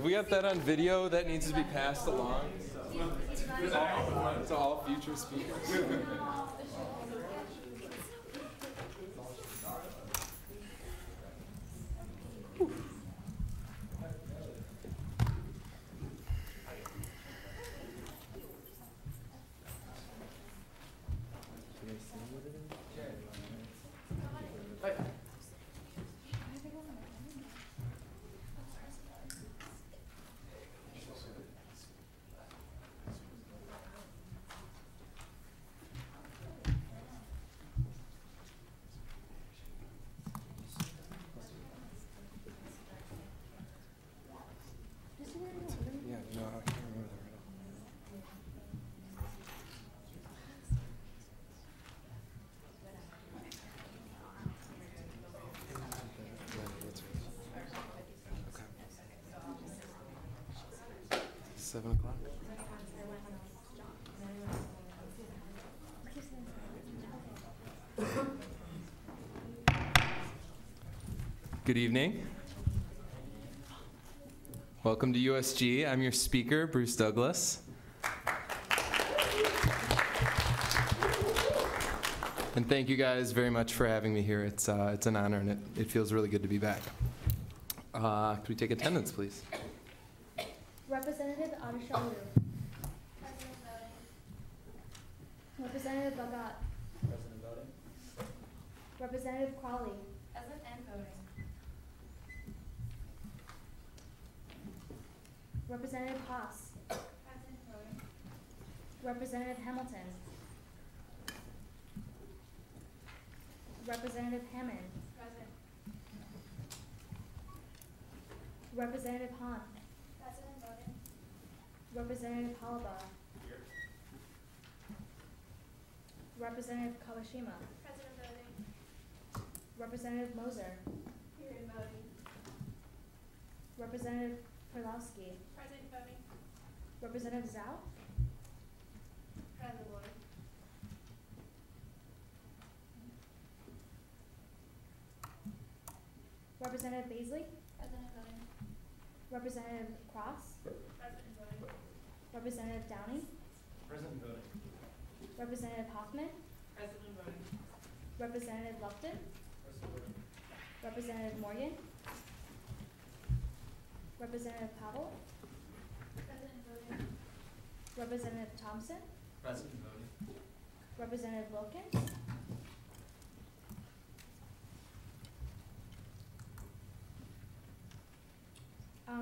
If we got that on video, that needs to be passed along to all future speakers. Okay. 7 o'clock. Good evening. Welcome to USG. I'm your speaker, Bruce Douglas. And thank you guys very much for having me here. It's an honor, and it feels really good to be back. Could we take attendance, please? Representative Adeshalu. Representative Bagat. Present voting. Representative Crawley. Present and voting. Representative Haas. Present voting. Representative Hamilton. Representative Hammond. Present. Representative Hahn. Present and voting. Representative Halaba. Here. Representative Kawashima. Present and voting. Representative Moser. Here and voting. Representative Perlowski. Present and voting. Representative Zhao. Present voting. Representative Baisley. Present and voting. Representative Cross. Present and voting. Representative Downey. Present voting. Representative Hoffman. Present and voting. Representative Lupton. Present voting. Representative Morgan. Representative Powell. Present and voting. Representative Thompson. Present voting. Representative Wilkins.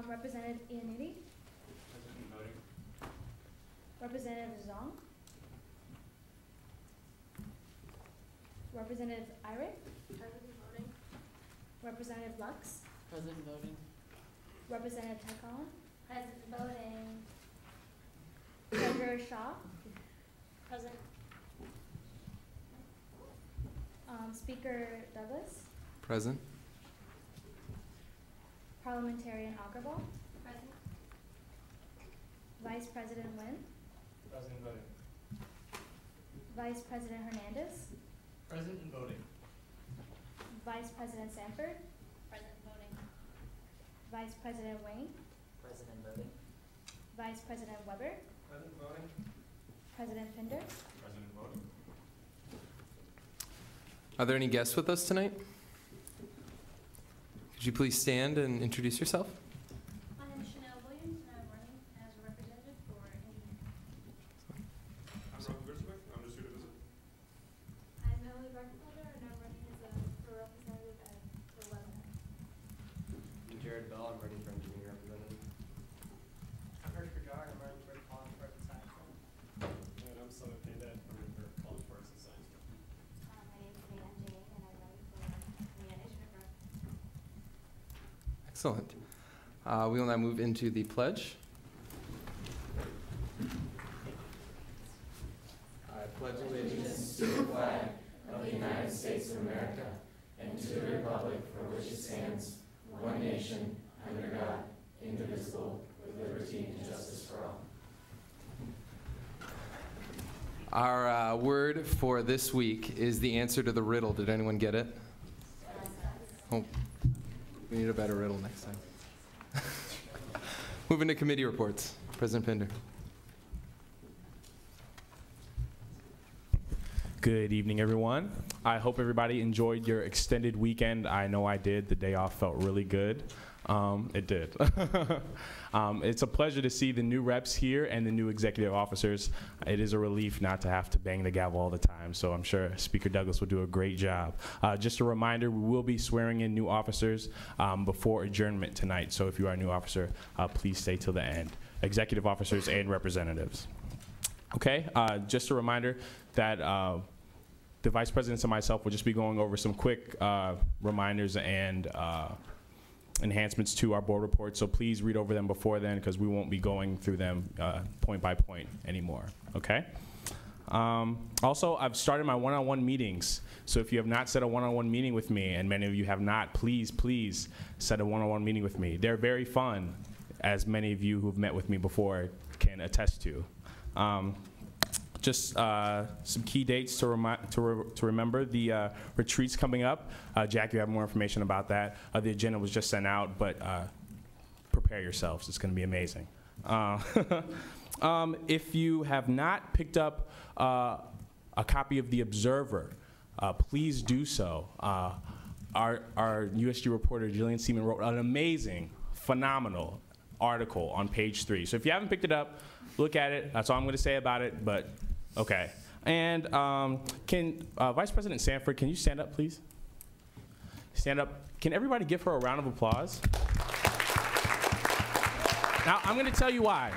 Representative Iannuti. Present voting. Representative Zong. Representative Irick. Present and voting. Representative Lux. Present voting. Representative Tykon. Present and voting. Treasurer Shaw. Present. Speaker Douglas. Present. Parliamentarian Agarwal. Present. Vice President Nguyen. Present voting. Vice President Hernandez. Present and voting. Vice President Sanford. Present and voting. Vice President Wayne. Present voting. Vice President Weber. Present voting. President Finder. Present voting. Are there any guests with us tonight? Could you please stand and introduce yourself? I am Chanel Williams, and I'm running as a representative for engineering. I'm Rob Gerswick. I'm just here to visit. I'm Emily Barkenfelder, and I'm running as a for representative for webinar. I'm Jared Bell. I'm running for engineering representative. I'm Hirsch Kajar, I'm running for college for arts and science. And I'm Sumit Pandit. I'm running for College for Arts and Science. My name is Leanne Jane, and I'm running for Leanne Initiative. Excellent. We will now move into the pledge. I pledge allegiance to the flag of the United States of America and to the republic for which it stands, one nation, under God, indivisible, with liberty and justice for all. Our word for this week is the answer to the riddle. Did anyone get it? Oh, we need a better riddle next time. Moving to committee reports. President Pinder. Good evening, everyone. I hope everybody enjoyed your extended weekend. I know I did. The day off felt really good. It did. It's a pleasure to see the new reps here and the new executive officers. It is a relief not to have to bang the gavel all the time, so I'm sure Speaker Douglas will do a great job. Just a reminder, we will be swearing in new officers before adjournment tonight, so if you are a new officer, please stay till the end. Executive officers and representatives. Okay, just a reminder that the vice presidents and myself will just be going over some quick reminders and enhancements to our board report, so please read over them before then because we won't be going through them point by point anymore, okay? Also, I've started my one-on-one meetings, so if you have not set a one-on-one meeting with me, and many of you have not, please set a one-on-one meeting with me. They're very fun, as many of you who've met with me before can attest to. Just some key dates to remember. The retreats coming up. Jack, you have more information about that. The agenda was just sent out, but prepare yourselves. It's going to be amazing. If you have not picked up a copy of The Observer, please do so. Our USG reporter, Jillian Seaman, wrote an amazing, phenomenal article on page 3. So if you haven't picked it up, look at it. That's all I'm going to say about it, but okay. And can Vice President Sanford, can you stand up, please? Stand up. Can everybody give her a round of applause? Now, I'm going to tell you why.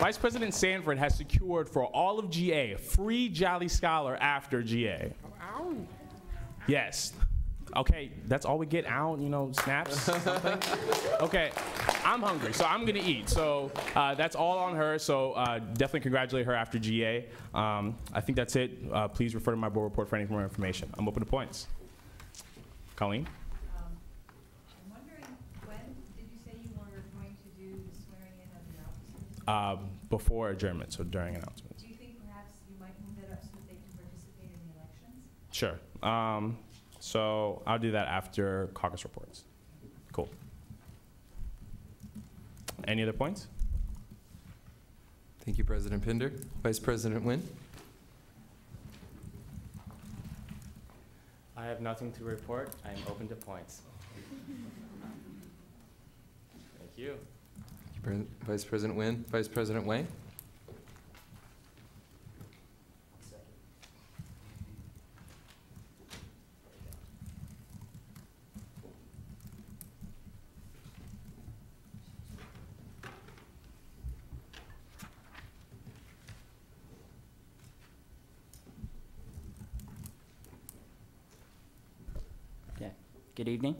Vice President Sanford has secured for all of GA a free Jolly Scholar after GA. Ow. Yes. Okay, that's all we get out, you know, snaps, something. Okay, I'm hungry, so I'm gonna eat. So that's all on her, so definitely congratulate her after GA. I think that's it. Please refer to my board report for any more information. I'm open to points. Colleen? I'm wondering, when did you say you were going to do the swearing in of the officers? Before adjournment, so during announcements. Do you think perhaps you might move that up so that they can participate in the elections? Sure. So I'll do that after caucus reports. Cool. Any other points? Thank you, President Pinder. Vice President Nguyen. I have nothing to report. I am open to points. Thank you. Thank you, Vice President Nguyen. Vice President Wang. Good evening.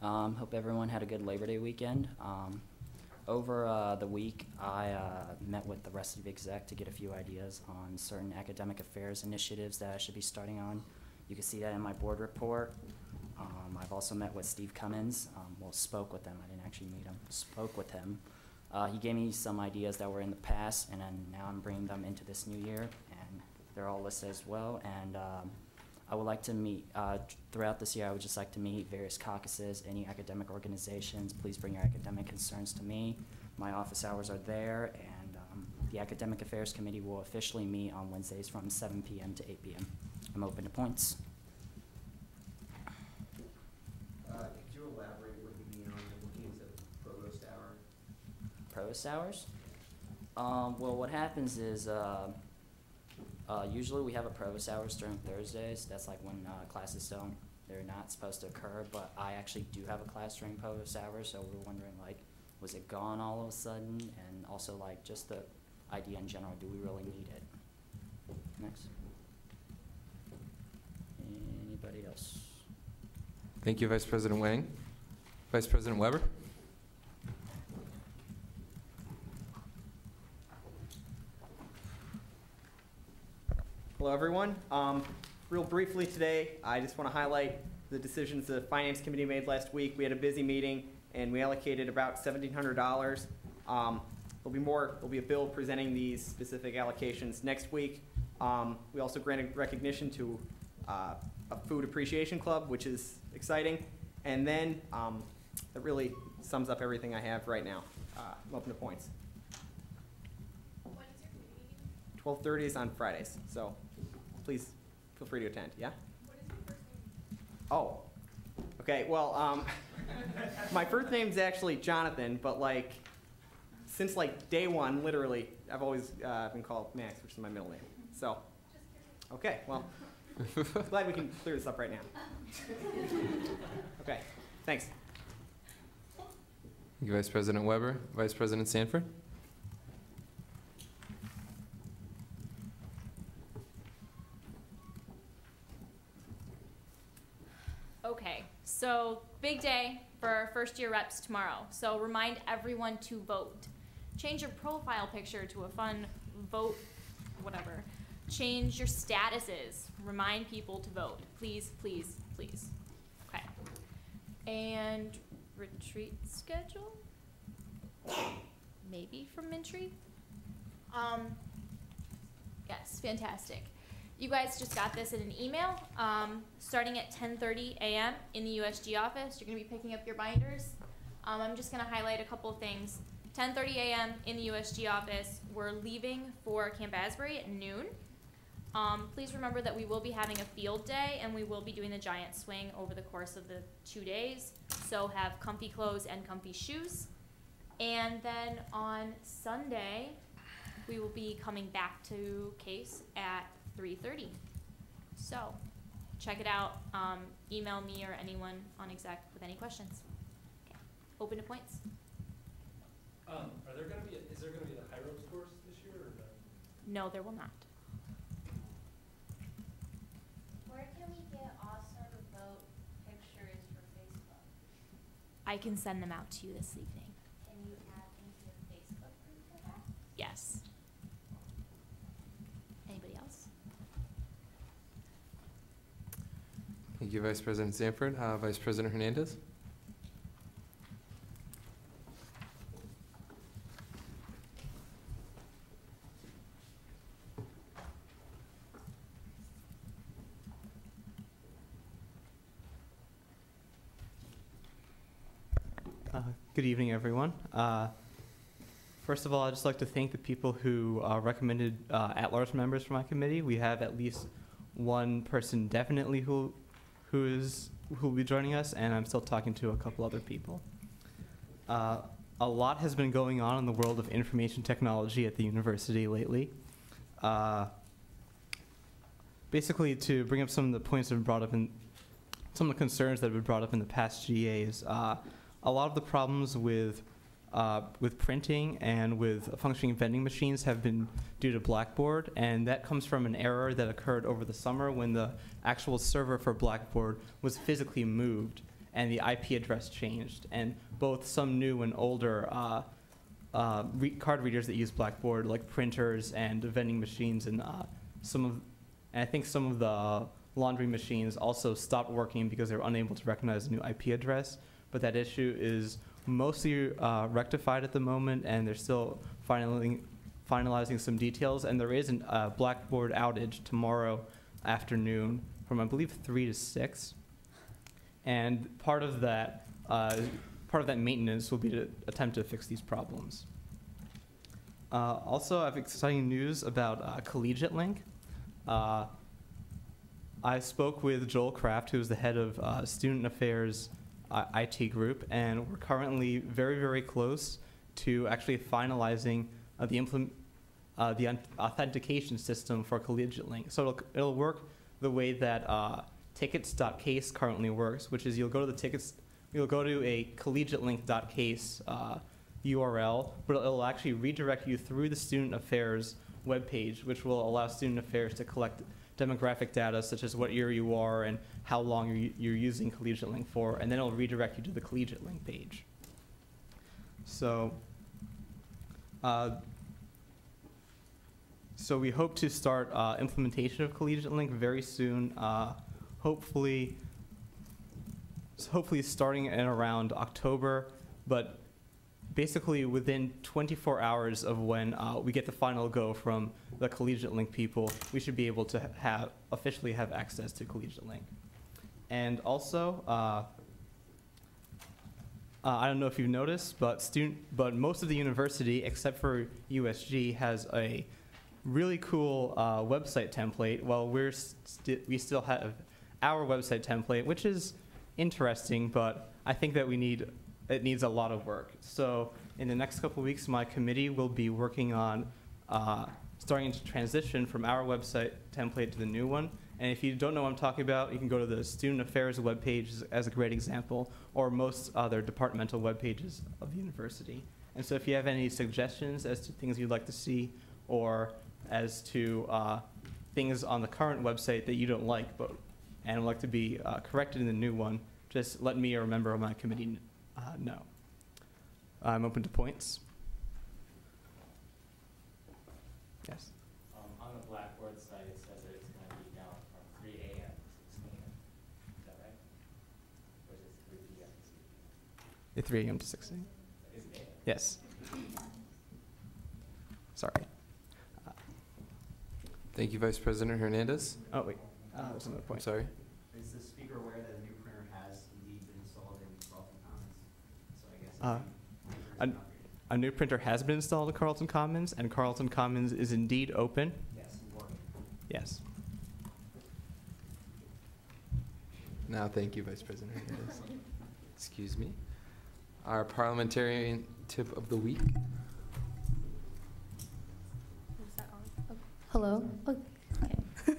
Hope everyone had a good Labor Day weekend. Over the week, I met with the rest of the exec to get a few ideas on certain academic affairs initiatives that I should be starting on. You can see that in my board report. I've also met with Steve Cummins. Well, spoke with him. I didn't actually meet him. Spoke with him. He gave me some ideas that were in the past, and then now I'm bringing them into this new year, and they're all listed as well. And I would like to meet, throughout this year, I would just like to meet various caucuses, any academic organizations. Please bring your academic concerns to me. My office hours are there, and the Academic Affairs Committee will officially meet on Wednesdays from 7 p.m. to 8 p.m. I'm open to points. Could you elaborate what you mean on looking into provost hour? Provost hours? Well, what happens is, usually we have a provost hours during Thursdays. That's like when classes they're not supposed to occur, but I actually do have a class during provost hours, so we're wondering, like, was it gone all of a sudden? And also, like, just the idea in general, do we really need it? Next. Anybody else? Thank you, Vice President Wang. Vice President Weber. Hello, everyone. Real briefly today, I just want to highlight the decisions the Finance Committee made last week. We had a busy meeting, and we allocated about $1,700. There'll be a bill presenting these specific allocations next week. We also granted recognition to a food appreciation club, which is exciting. And then that really sums up everything I have right now. I'm open to points. When is your committee meeting? 12:30 is on Fridays, so please feel free to attend, yeah? What is your first name? Oh, okay, well, my first name's actually Jonathan, but like, since like day one, literally, I've always been called Max, which is my middle name, so. Okay, well, glad we can clear this up right now. Okay, thanks. Thank you, Vice President Weber. Vice President Sanford. Okay, so big day for our first year reps tomorrow. So remind everyone to vote. Change your profile picture to a fun vote, whatever. Change your statuses. Remind people to vote. Please, please, please. Okay. And retreat schedule? Maybe from Mintry? Yes, fantastic. You guys just got this in an email. Starting at 10:30 a.m. in the USG office, you're gonna be picking up your binders. I'm just gonna highlight a couple of things. 10:30 a.m. in the USG office. We're leaving for Camp Asbury at noon. Please remember that we will be having a field day and we will be doing the giant swing over the course of the 2 days. So have comfy clothes and comfy shoes. And then on Sunday, we will be coming back to Case at 3:30. So check it out. Email me or anyone on exec with any questions. Okay. Open to points. Is there gonna be the high ropes course this year or no? No, there will not. Where can we get awesome vote pictures for Facebook? I can send them out to you this evening. Can you add into the Facebook group for that? Yes. Anybody else? Thank you, Vice President Sanford. Vice President Hernandez. Good evening, everyone. First of all, I'd just like to thank the people who recommended at-large members for my committee. We have at least one person definitely who will be joining us, and I'm still talking to a couple other people. A lot has been going on in the world of information technology at the university lately. Basically, to bring up some of the points that have been brought up and some of the concerns that have been brought up in the past GAs, a lot of the problems with printing and with functioning vending machines have been due to Blackboard, and that comes from an error that occurred over the summer when the actual server for Blackboard was physically moved and the IP address changed. And both some new and older card readers that use Blackboard, like printers and vending machines, and I think some of the laundry machines also stopped working because they were unable to recognize the new IP address. But that issue is mostly rectified at the moment, and they're still finalizing some details. And there is a Blackboard outage tomorrow afternoon from, I believe, 3 to 6. And part of that maintenance will be to attempt to fix these problems. Also, I have exciting news about Collegiate Link. I spoke with Joel Kraft, who is the head of Student Affairs IT group, and we're currently very, very close to actually finalizing the authentication system for Collegiate Link. So it'll work the way that tickets.case currently works, which is you'll go to a collegiatelink.case URL, but it'll actually redirect you through the Student Affairs webpage, which will allow Student Affairs to collect demographic data such as what year you are and how long you're using Collegiate Link for, and then it'll redirect you to the Collegiate Link page. So, we hope to start implementation of Collegiate Link very soon, hopefully starting in around October, but basically within 24 hours of when we get the final go from the Collegiate Link people, we should be able to officially have access to Collegiate Link. And also, I don't know if you've noticed, but most of the university, except for USG, has a really cool website template. While we still have our website template, which is interesting, but I think that it needs a lot of work. So in the next couple of weeks, my committee will be working on starting to transition from our website template to the new one. And if you don't know what I'm talking about, you can go to the Student Affairs webpage as a great example, or most other departmental web pages of the university. And so if you have any suggestions as to things you'd like to see, or as to things on the current website that you don't like and would like to be corrected in the new one, just let me or a member of my committee know. I'm open to points. Yes. On the Blackboard site, it says that it's going to be down from 3 a.m. to 6 p.m. Is that right? Or is it 3 p.m. to 6 p.m.? 3 a.m. to 6 a.m. Is it? Yes. Sorry. Thank you, Vice President Hernandez. Oh, wait. There's another I'm point. sorry. Is the speaker aware that a new printer has indeed been installed in Carlton Commons? So I guess A new printer has been installed in Carlton Commons, and Carlton Commons is indeed open. yes, working. Yes. Now, thank you, Vice President Hernandez. Excuse me. Our parliamentarian tip of the week. Is that on? Oh, hello? Oh, okay.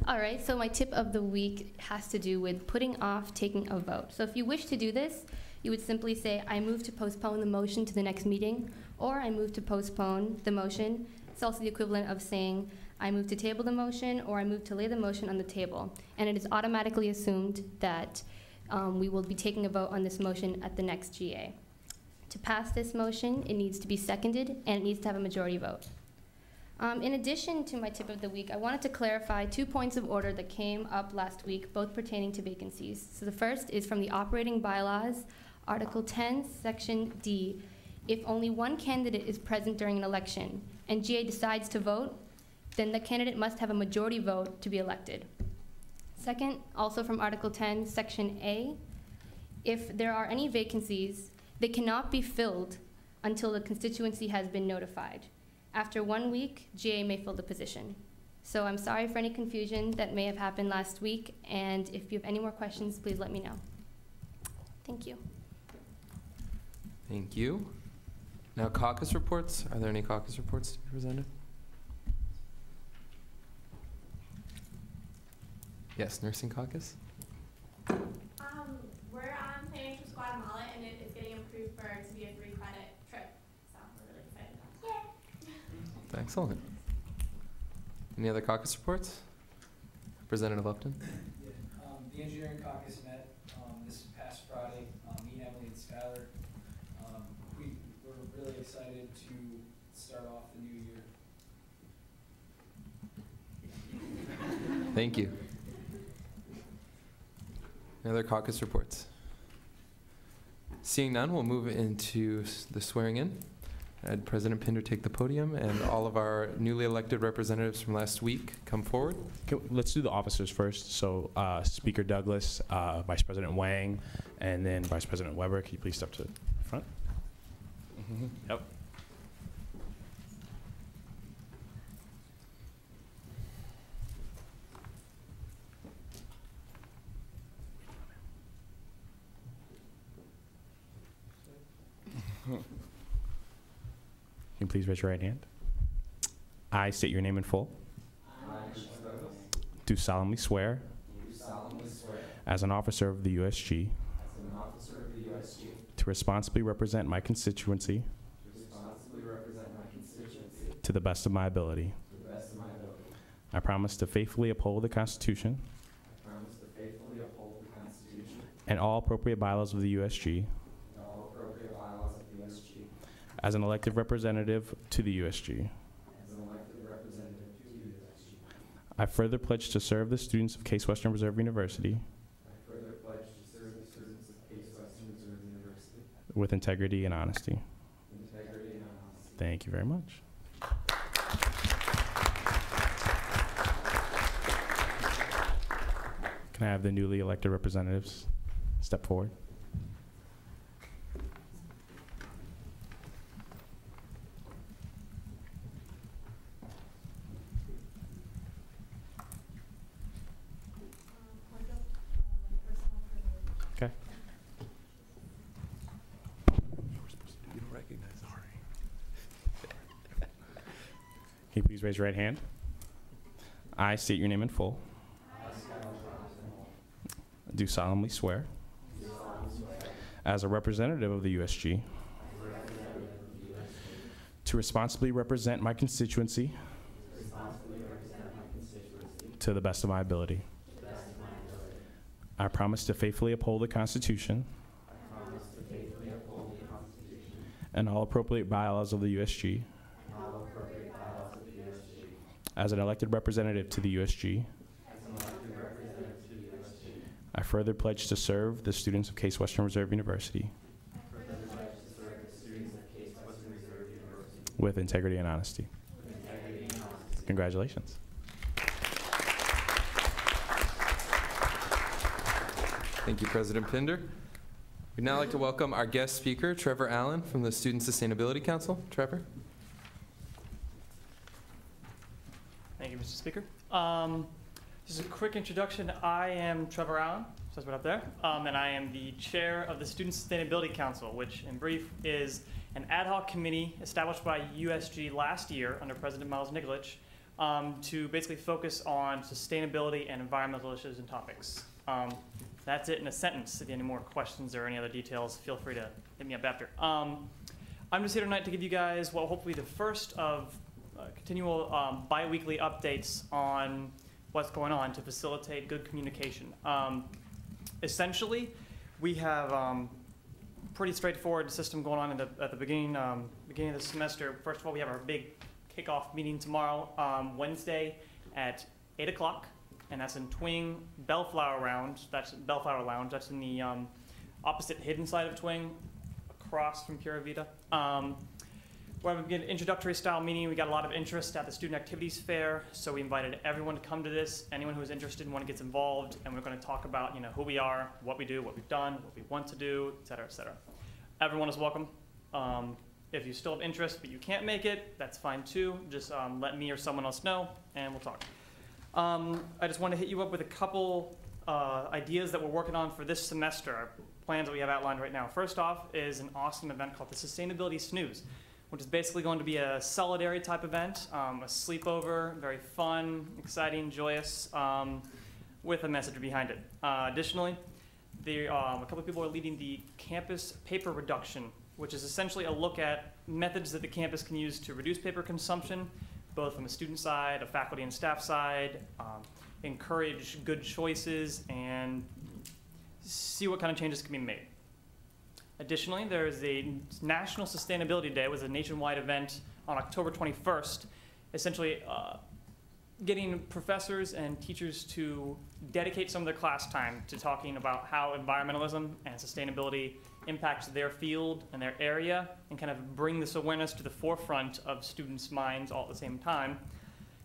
All right, so my tip of the week has to do with putting off taking a vote. So if you wish to do this, you would simply say, I move to postpone the motion to the next meeting, or I move to postpone the motion. It's also the equivalent of saying, I move to table the motion, or I move to lay the motion on the table. And it is automatically assumed that we will be taking a vote on this motion at the next GA. To pass this motion, it needs to be seconded, and it needs to have a majority vote. In addition to my tip of the week, I wanted to clarify 2 points of order that came up last week, both pertaining to vacancies. So the first is from the operating bylaws, Article 10, Section D. If only one candidate is present during an election and GA decides to vote, then the candidate must have a majority vote to be elected. Second, also from Article 10, Section A, if there are any vacancies, they cannot be filled until the constituency has been notified. After 1 week, GA may fill the position. So I'm sorry for any confusion that may have happened last week, and if you have any more questions, please let me know. Thank you. Thank you. Now, caucus reports. Are there any caucus reports to be presented? Yes, nursing caucus. We're planning to Guatemala, and it is getting approved for it to be a 3-credit trip. So we're really excited about it. Yay! Excellent. Any other caucus reports? Representative Upton. Yeah, the engineering caucus met this past Friday. Me, Emily, and Skylar. We're really excited to start off the new year. Thank you. Any other caucus reports? Seeing none, we'll move into the swearing in. I'd President Pinder take the podium, and all of our newly elected representatives from last week come forward. Let's do the officers first. So Speaker Douglas, Vice President Wang, and then Vice President Weber. Can you please step to the front? Yep. Can you please raise your right hand? I state your name in full. Do solemnly swear. As an officer of the USG. To responsibly represent my constituency. To the best of my ability. I promise to faithfully uphold the Constitution. And all appropriate bylaws of the USG. As an elected representative to the USG. I further pledge to serve the students of Case Western Reserve University. With integrity and honesty. Thank you very much. Can I have the newly elected representatives step forward? Please raise your right hand. I state your name in full. Do solemnly swear, as a representative of the USG, to responsibly represent my constituency to the best of my ability. I promise to faithfully uphold the Constitution and all appropriate bylaws of the USG. As an elected representative to the USG, I further pledge to serve the students of Case Western Reserve University with integrity and honesty. Congratulations. Thank you, President Pinder. We'd now like to welcome our guest speaker, Trevor Allen from the Student Sustainability Council. Trevor. Thank you, Mr. Speaker. Just a quick introduction. I am Trevor Allen, says right up there, and I am the chair of the Student Sustainability Council, which in brief is an ad hoc committee established by USG last year under President Miles Nikolic to basically focus on sustainability and environmental issues and topics. That's it in a sentence. If you have any more questions or any other details, feel free to hit me up after. I'm just here tonight to give you guys, well, hopefully the first of continual bi-weekly updates on what's going on to facilitate good communication. Essentially, we have pretty straightforward system going on at the beginning of the semester. First of all, we have our big kickoff meeting tomorrow, Wednesday at 8 o'clock, and that's in Twing Bellflower Lounge. That's in the opposite hidden side of Twing, across from Pura Vida. We're having an introductory style meeting. We got a lot of interest at the Student Activities Fair, so we invited everyone to come to this. Anyone who's interested and want to get involved, and we're going to talk about who we are, what we do, what we've done, what we want to do, et cetera, et cetera. Everyone is welcome. If you still have interest but you can't make it, that's fine too. Just let me or someone else know, and we'll talk. I just want to hit you up with a couple ideas that we're working on for this semester, our plans that we have outlined right now. First off is an awesome event called the Sustainability Snooze, which is basically going to be a solidarity type event, a sleepover, very fun, exciting, joyous, with a message behind it. Additionally, a couple of people are leading the campus paper reduction, which is essentially a look at methods that the campus can use to reduce paper consumption, both from a student side, a faculty and staff side, encourage good choices, and see what kind of changes can be made. Additionally, there is a National Sustainability Day, which is a nationwide event on October 21st, essentially getting professors and teachers to dedicate some of their class time to talking about how environmentalism and sustainability impacts their field and their area, and kind of bring this awareness to the forefront of students' minds all at the same time.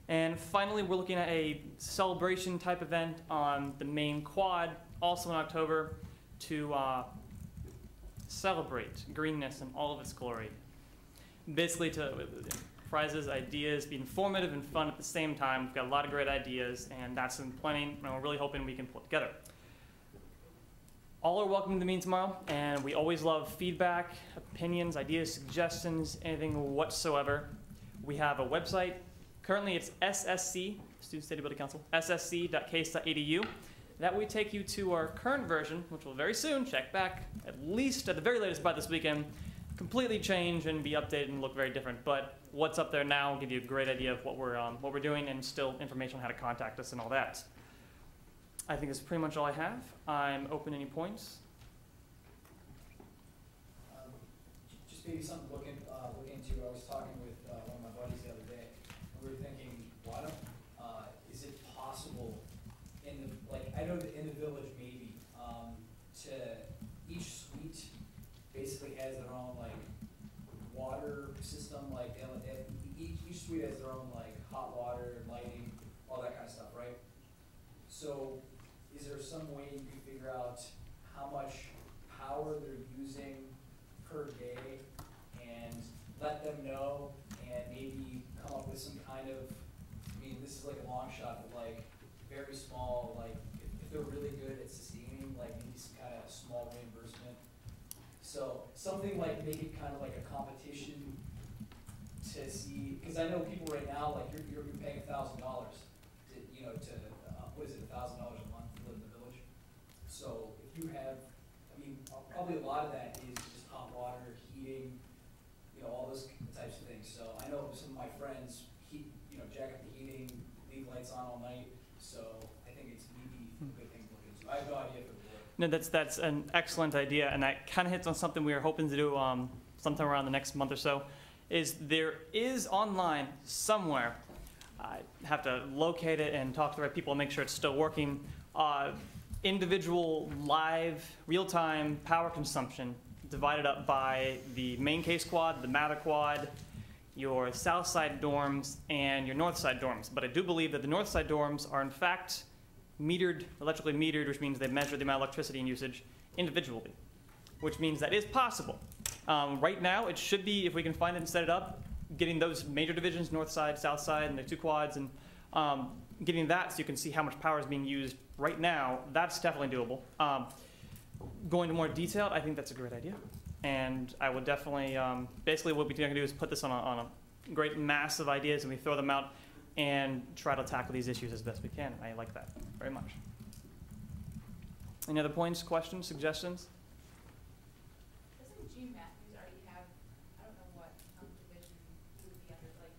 And finally, we're looking at a celebration type event on the main quad, also in October, to celebrate greenness in all of its glory. Basically, to prizes, ideas, be informative and fun at the same time. We've got a lot of great ideas, and that's in planning, and we're really hoping we can pull it together. All are welcome to the meeting tomorrow, and we always love feedback, opinions, ideas, suggestions, anything whatsoever. We have a website. Currently, it's SSC, Student Sustainability Council, ssc.case.edu. That will take you to our current version, which will very soon, check back, at least at the very latest by this weekend, completely change and be updated and look very different. But what's up there now will give you a great idea of what we're doing, and still information on how to contact us and all that. I think that's pretty much all I have. I'm open to any points. Just maybe something to look into. I was talking with one of my buddies the other day, and we were thinking, why don't, is it possible I know that in the village maybe, to each suite basically has their own water system, each suite has their own hot water, lighting, all that kind of stuff, right? So is there some way you can figure out how much power they're using per day and let them know, and maybe come up with some kind of, this is a long shot, but very small, if they're really good at sustaining, maybe some kind of small reimbursement. So something make it kind of like a competition to see, because I know people right now, like you're paying $1,000 to, you know, to, what is it, $1,000 a month to live in the village? So if you have, I mean, probably a lot of that is just hot water, heating, you know, all those types of things. So I know some of my friends, jack up the heating, leave lights on all night. So I think it's maybe a good thing to look into. I have no idea for the board. No, that's an excellent idea, and that kind of hits on something we were hoping to do sometime around the next month or so. Is there is online somewhere, I have to locate it and talk to the right people and make sure it's still working, individual live real-time power consumption divided up by the main case quad, the Mather quad, your south side dorms, and your north side dorms. But I do believe that the north side dorms are in fact metered, electrically metered, which means they measure the amount of electricity and usage individually, which means that is possible. Right now, it should be, if we can find it and set it up, getting those major divisions, north side, south side, and the two quads, and getting that so you can see how much power is being used right now, that's definitely doable. Going into more detail, I think that's a great idea. And I would definitely, basically what we're going to do is put this on a great mass of ideas, and we throw them out and try to tackle these issues as best we can. I like that very much. Any other points, questions, suggestions? Doesn't Gene Matthews already have, I don't know what division he would be under, like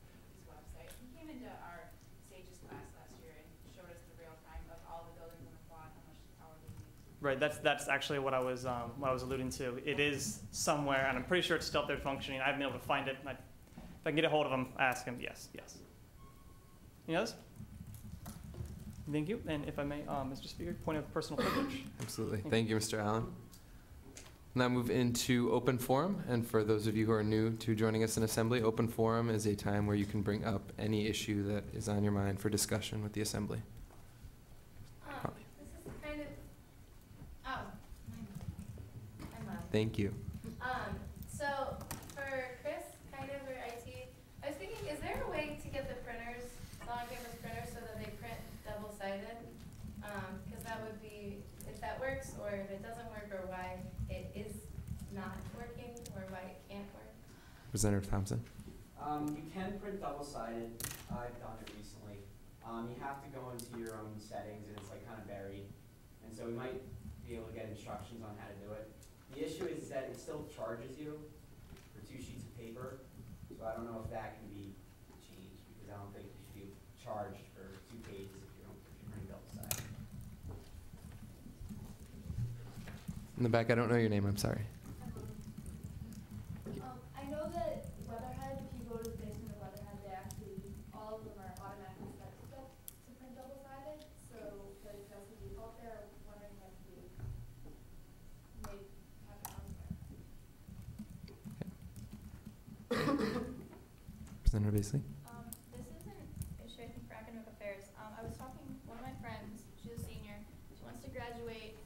his website? He came into our stages class last year and showed us the real time of all the buildings on the quad, how much power they use. Right, that's actually what I was alluding to. It is somewhere, and I'm pretty sure it's still out there functioning. I haven't been able to find it. If I can get a hold of him, ask him. Yes. Any others? Thank you. And if I may, Mr. Speaker, point of personal privilege. Absolutely. Thank you, Mr. Allen. Now move into open forum. And for those of you who are new to joining us in Assembly, open forum is a time where you can bring up any issue that is on your mind for discussion with the Assembly. This is kind of, I'm on. Thank you. So for Chris, kind of, or IT, I was thinking, is there a way to get the printers, long canvas printers, so that they print double-sided? Because that would be, if that works, or if it doesn't work, or why it is not working, or why it can't work. Representative Thompson. You can print double-sided. I've done it recently. You have to go into your own settings, and it's like kind of buried. And so we might be able to get instructions on how to do it. The issue is that it still charges you for 2 sheets of paper. So I don't know if that can be changed, because I don't think you should be charged for 2 pages if you're printing double-sided. In the back, I don't know your name. I'm sorry. I know that Weatherhead, if you go to the basement of Weatherhead, they actually, all of them are automatically set to print double-sided, so that it doesn't default there. I'm wondering if you may have it on there. Representative Beasley. This is an issue, I think, for academic affairs. I was talking to one of my friends, she's a senior, she wants to graduate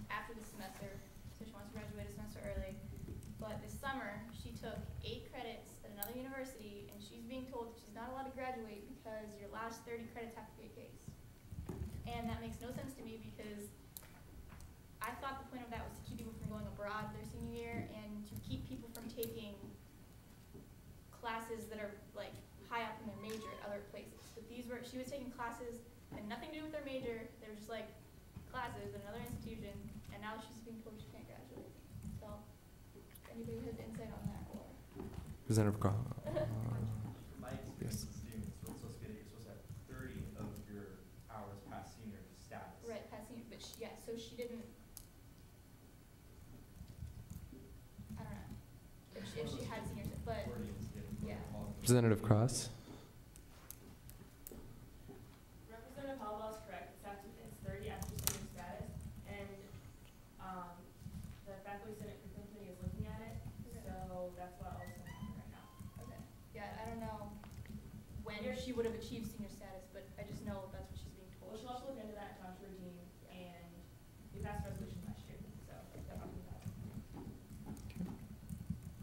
after the semester, so she wants to graduate a semester early. But this summer, she took 8 credits at another university, and she's being told that she's not allowed to graduate because your last 30 credits have to be a case. And that makes no sense to me, because I thought the point of that was to keep people from going abroad their senior year and to keep people from taking classes that are like high up in their major at other places. But these were, she was taking classes that had nothing to do with their major. They were just like classes at another institution, and now she's being told she can't graduate. So, if anybody has insight on that, or Representative Carl. My experience with students, what's supposed to be that you're supposed to have 30 of your hours past senior status. right, past senior, but she, yeah, so she didn't. I don't know if she had seniors, but yeah. Representative Cross. Representative Hallwell's correct. It's 30 after senior status, and the faculty senate curriculum committee is looking at it, so that's what all is going to happen right now. Okay. Yeah, I don't know when she would have achieved senior status, but I just know that's what she's being told. Well, she'll also look into that and talk to her dean, and we passed a resolution last year, so they're talking about it.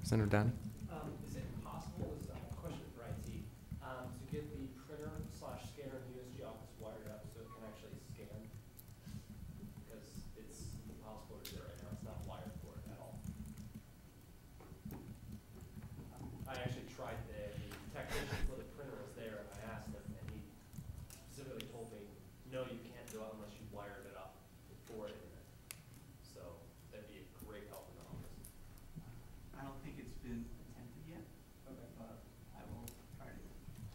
Representative Downey. Is it possible, this is a question for IT, to get the printer/scanner in the USG office wired up so it can actually scan? Because it's impossible to do it right now. It's not wired for it at all. I actually tried wired it up for internet. So that'd be a great help in the office. I don't think it's been attempted yet. Okay. But I will try to.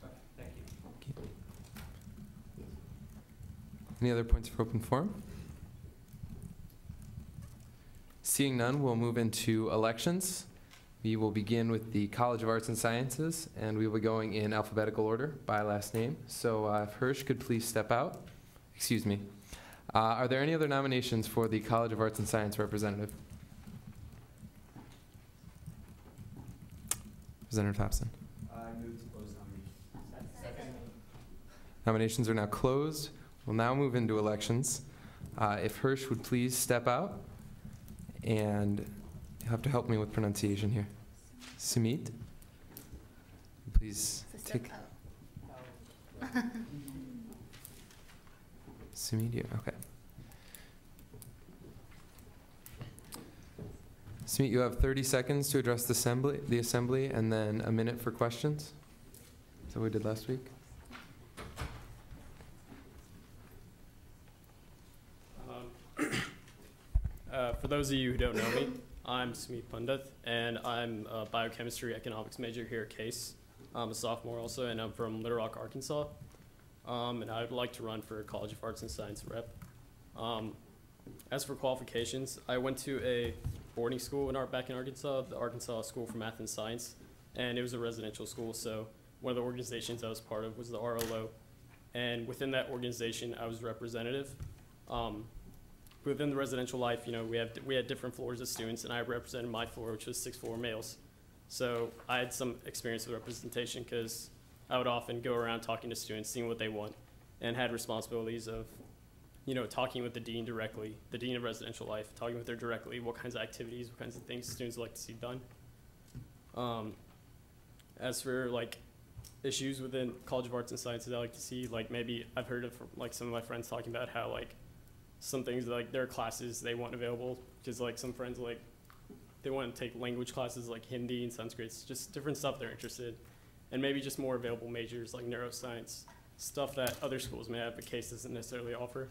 Okay, thank you. Any other points for open forum? Seeing none, we'll move into elections. We will begin with the College of Arts and Sciences, and we will be going in alphabetical order by last name. So if Hirsch could please step out. Excuse me. Are there any other nominations for the College of Arts and Science representative? Representative Thompson. I move to close nominations. Second. Nominations are now closed. We'll now move into elections. If Hirsch would please step out, and you'll have to help me with pronunciation here. Sumit, please take. Sumit, okay. Sumit, you have 30 seconds to address the assembly, and then a minute for questions. Is that what we did last week? For those of you who don't know me, I'm Sumit Pandith, and I'm a biochemistry economics major here at Case. I'm a sophomore also, and I'm from Little Rock, Arkansas. And I would like to run for College of Arts and Science rep. As for qualifications, I went to a boarding school back in Arkansas, the Arkansas School for Math and Science, and it was a residential school, so one of the organizations I was part of was the RLO, and within that organization, I was representative. Within the residential life, you know, we had different floors of students, and I represented my floor, which was 6th floor males. So I had some experience with representation because I would often go around talking to students, seeing what they want, and had responsibilities of, you know, talking with the dean directly, the dean of residential life, talking with her directly, what kinds of activities, what kinds of things students like to see done. As for like issues within College of Arts and Sciences, I like to see, like, maybe I've heard of like some of my friends talking about how like some things like their classes they want available, because like some friends like they want to take language classes like Hindi and Sanskrit, just different stuff they're interested in, and maybe just more available majors like neuroscience, stuff that other schools may have but Case doesn't necessarily offer.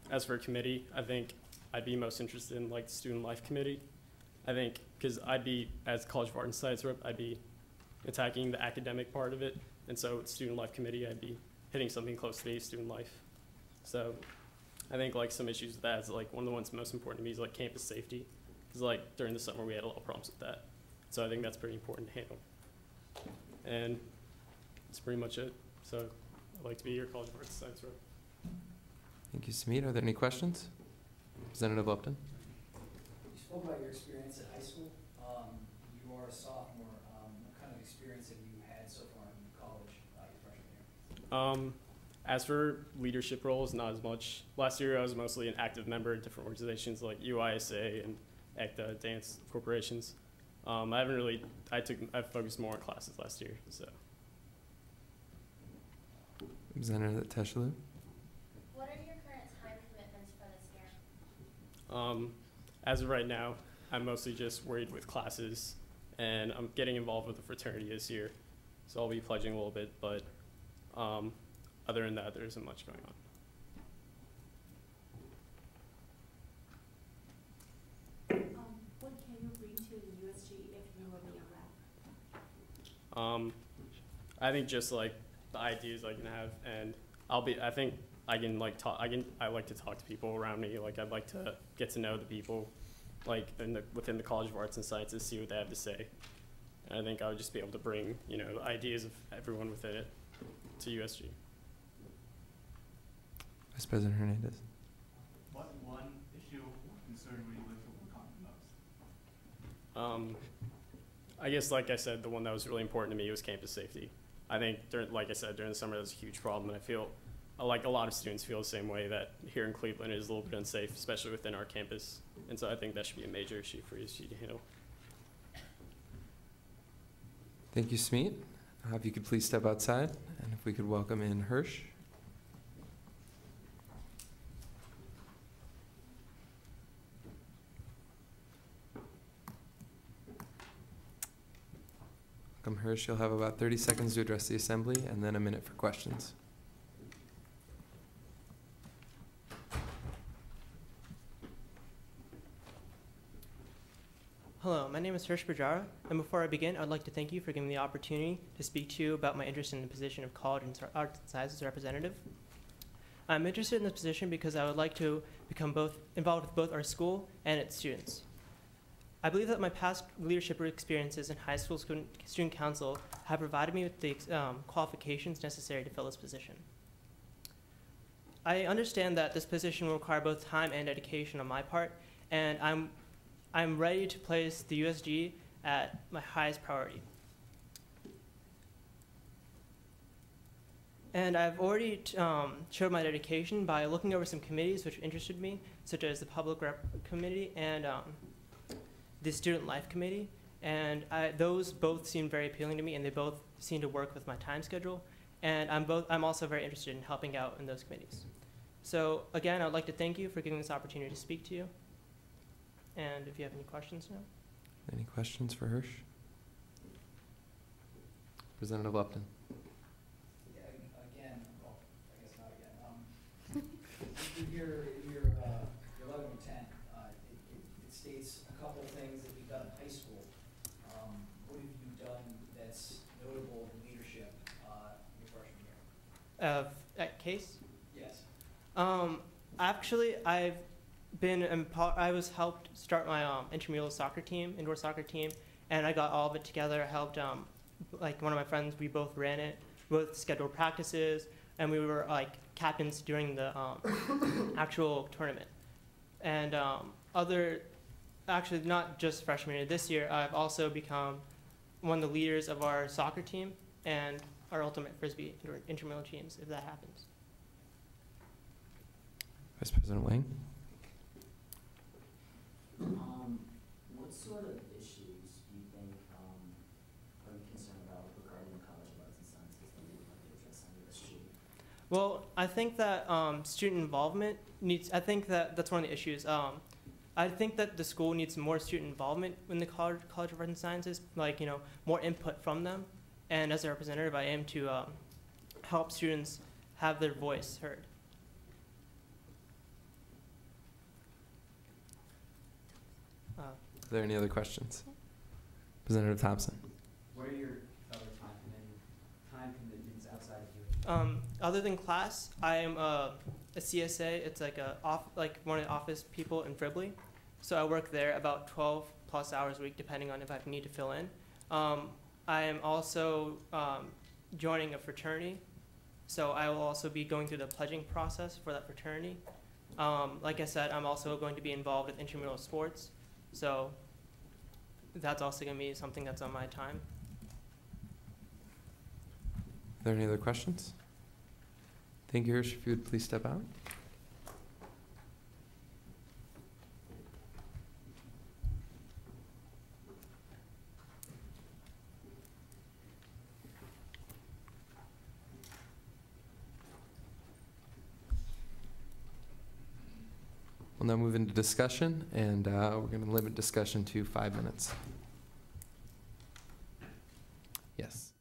As for a committee, I think I'd be most interested in like the student life committee. I think because I'd be, as College of Arts and Science rep, I'd be attacking the academic part of it, and so with student life committee, I'd be hitting something close to the student life. So I think like some issues with that is like one of the ones most important to me is like campus safety, because like during the summer we had a lot of problems with that. So I think that's pretty important to handle. And that's pretty much it. So I'd like to be your College of Arts and Science rep. Thank you, Sumit. Are there any questions? Representative Lupton. You spoke about your experience at high school. You are a sophomore. What kind of experience have you had so far in college, your freshman year? As for leadership roles, not as much. Last year I was mostly an active member in different organizations like UISA and ECTA, dance corporations. I focused more on classes last year, so. Representative Teshalu. What are your current time commitments for this year? As of right now, I'm mostly just worried with classes, and I'm getting involved with the fraternity this year, so I'll be pledging a little bit, but other than that, there isn't much going on. What can you bring to the USG if you will be on rep? I think just like the ideas I can have, and I think I can like talk. I like to talk to people around me. Like I'd like to get to know the people, like within the College of Arts and Sciences, see what they have to say. And I think I would just be able to bring, you know, the ideas of everyone within it to USG. Vice President Hernandez. What one issue or concern would you like to work on the most? I guess, like I said, the one that was really important to me was campus safety. I think, like I said, during the summer, that was a huge problem, and I feel like a lot of students feel the same way, that here in Cleveland it is a little bit unsafe, especially within our campus. And so I think that should be a major issue for USG to handle. Thank you, Smeet. If you could please step outside, and if we could welcome in Hirsch. Welcome, Hirsch. You'll have about 30 seconds to address the assembly, and then a minute for questions. Hello, my name is Hirsch Bajara, and before I begin, I'd like to thank you for giving me the opportunity to speak to you about my interest in the position of College and Arts and Sciences representative. I'm interested in this position because I would like to become involved with both our school and its students. I believe that my past leadership experiences in high school student council have provided me with the qualifications necessary to fill this position. I understand that this position will require both time and dedication on my part, and I'm ready to place the USG at my highest priority. And I've already showed my dedication by looking over some committees which interested me, such as the Public Rep Committee and the Student Life Committee. And those both seem very appealing to me, and they both seem to work with my time schedule. And I'm also very interested in helping out in those committees. So again, I'd like to thank you for giving this opportunity to speak to you. And if you have any questions now. Any questions for Hirsch? Representative Lupton. Yeah, again, well, I guess not again. Your 11 and 10, it states a couple of things that you've done in high school. What have you done that's notable in leadership in your freshman year? At Case? Yes. Actually, I was helped start my intramural soccer team, indoor soccer team, and I got all of it together. I helped, like one of my friends, we both ran it, both scheduled practices, and we were like captains during the actual tournament. And actually not just freshman year, this year I've also become one of the leaders of our soccer team and our ultimate frisbee intramural teams, if that happens. Vice President Wang. What sort of issues do you think are you concerned about regarding the College of Arts and Sciences that you would like to address on USG? Well, I think that student involvement I think that that's one of the issues. I think that the school needs more student involvement in the College of Arts and Sciences, like, more input from them. And as a representative, I aim to help students have their voice heard. Are there any other questions? Representative Thompson. What are your other time commitments outside of USG? Other than class, I am a CSA. It's like one of the office people in Fribley. So I work there about 12 plus hours a week, depending on if I need to fill in. I am also joining a fraternity. So I will also be going through the pledging process for that fraternity. Like I said, I'm also going to be involved with intramural sports. So that's also going to be something that's on my time. Are there any other questions? Thank you, Hirsch. If you would please step out. We'll now move into discussion, and we're going to limit discussion to 5 minutes. Yes.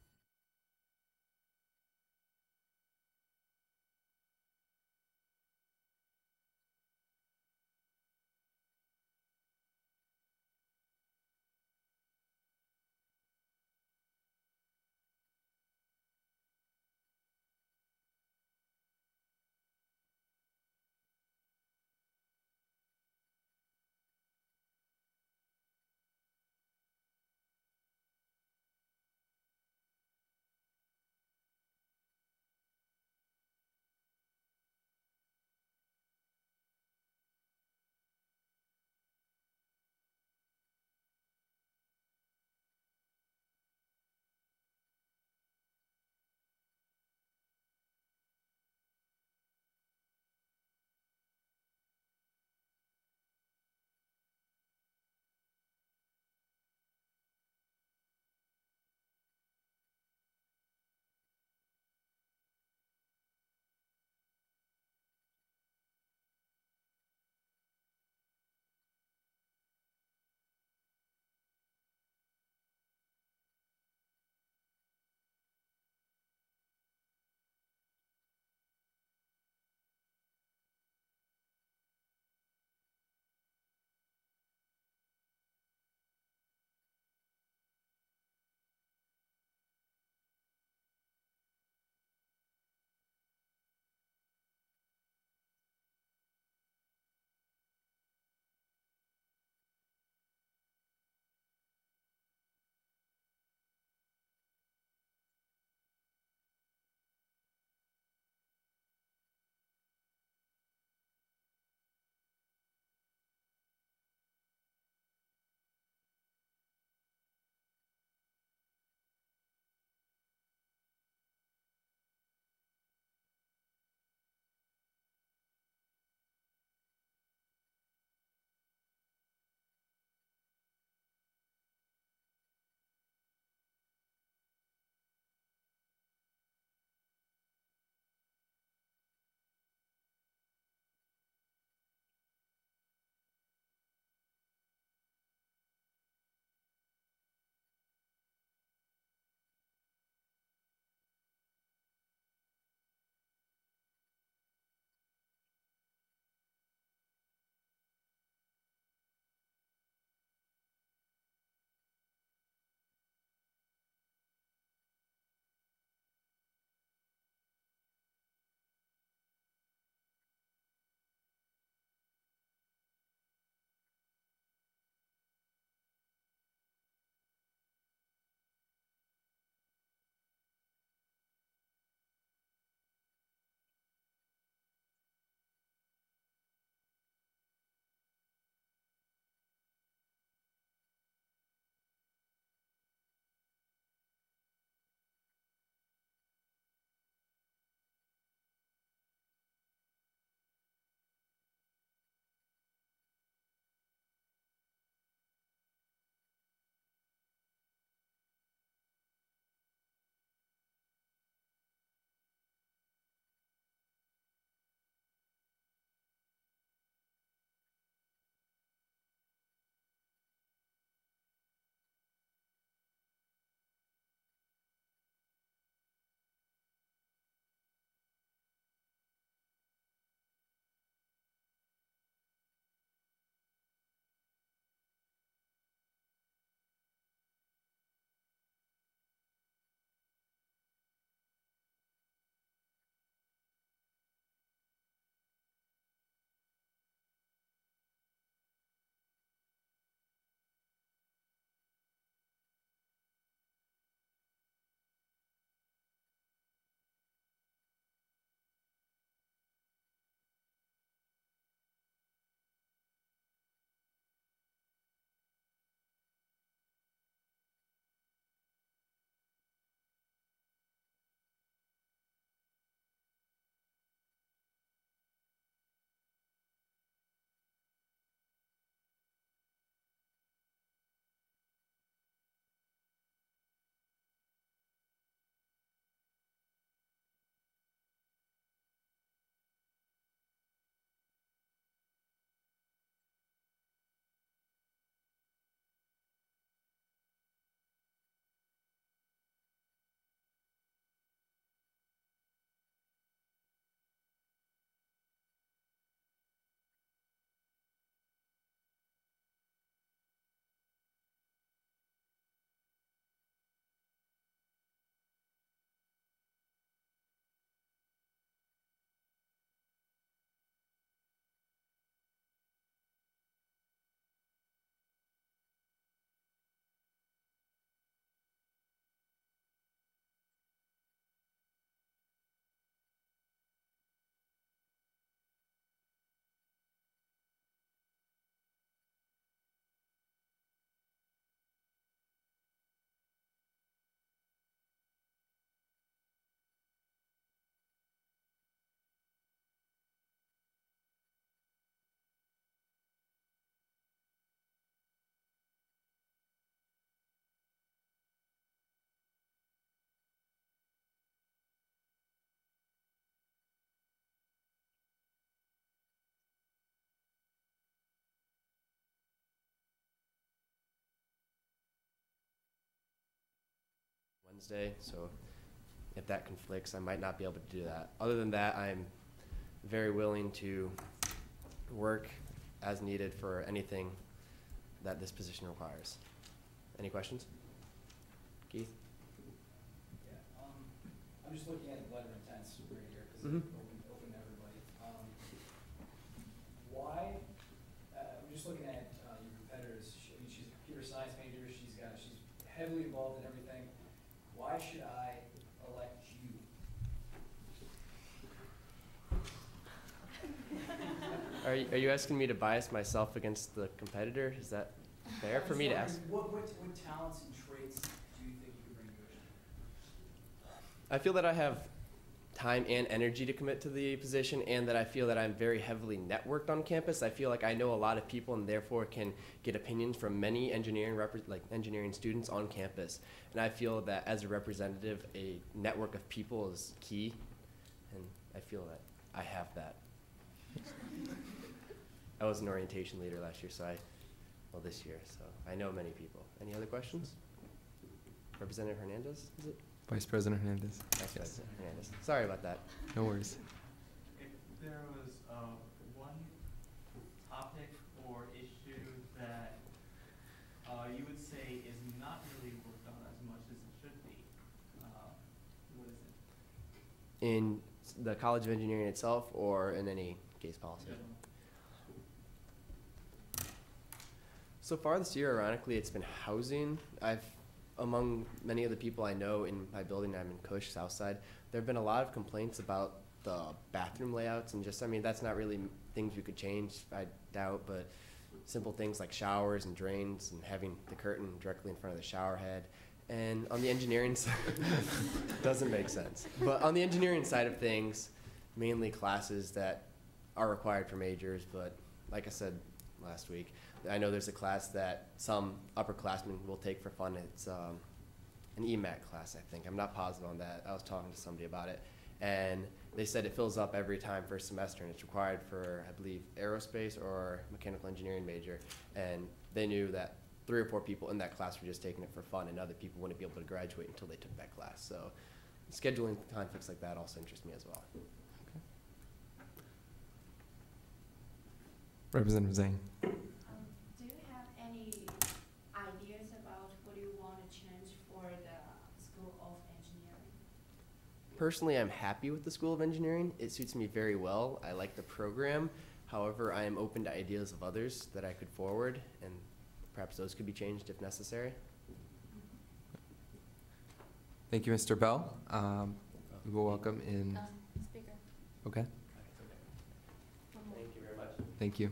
Wednesday, so if that conflicts, I might not be able to do that. Other than that, I'm very willing to work as needed for anything that this position requires. Any questions? Keith? Yeah, I'm just looking at the letter of intent right here, because Mhm. it's open to everybody. Why, I'm just looking at your competitors. I mean, she's a computer science major, she's heavily involved in everything. Why should I elect you? Are you asking me to bias myself against the competitor? Is that fair for me to ask? What talents and traits do you think you could bring to USG? I feel that I have time and energy to commit to the position, and that I feel that I'm very heavily networked on campus. I feel like I know a lot of people and therefore can get opinions from many engineering students on campus. And I feel that as a representative, a network of people is key, and I feel that I have that. I was an orientation leader last year, this year, so I know many people. Any other questions? Representative Hernandez, is it? Vice President Hernandez. Vice President Hernandez. Sorry about that. No worries. If there was one topic or issue that you would say is not really worked on as much as it should be, what is it? In the College of Engineering itself, or in any case policy? So far this year, ironically, it's been housing. Among many of the people I know in my building, I'm in Cush, Southside, there have been a lot of complaints about the bathroom layouts and that's not really things we could change, I doubt, but simple things like showers and drains and having the curtain directly in front of the shower head. And on the engineering side, doesn't make sense. But on the engineering side of things, mainly classes that are required for majors, but like I said last week, I know there's a class that some upperclassmen will take for fun. It's an EMAT class, I think. I'm not positive on that. I was talking to somebody about it. And they said it fills up every time first semester, and it's required for, I believe, aerospace or mechanical engineering major. And they knew that 3 or 4 people in that class were just taking it for fun, and other people wouldn't be able to graduate until they took that class. So scheduling conflicts like that also interest me as well. Okay. Representative Zhang. Do you have any ideas about what you want to change for the School of Engineering? Personally, I'm happy with the School of Engineering. It suits me very well. I like the program. However, I am open to ideas of others that I could forward, and perhaps those could be changed if necessary. Thank you, Mr. Bell. We will welcome in. Speaker. Okay. Thank you very much. Thank you.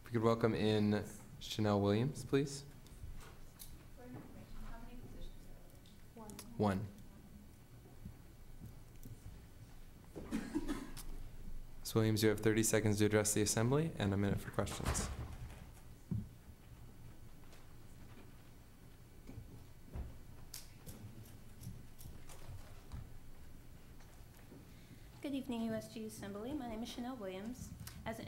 If we could welcome in Chanel Williams, please. For information, how many positions are open? One. Ms. Williams, you have 30 seconds to address the assembly and a minute for questions. Good evening, USG Assembly. My name is Chanel Williams. As an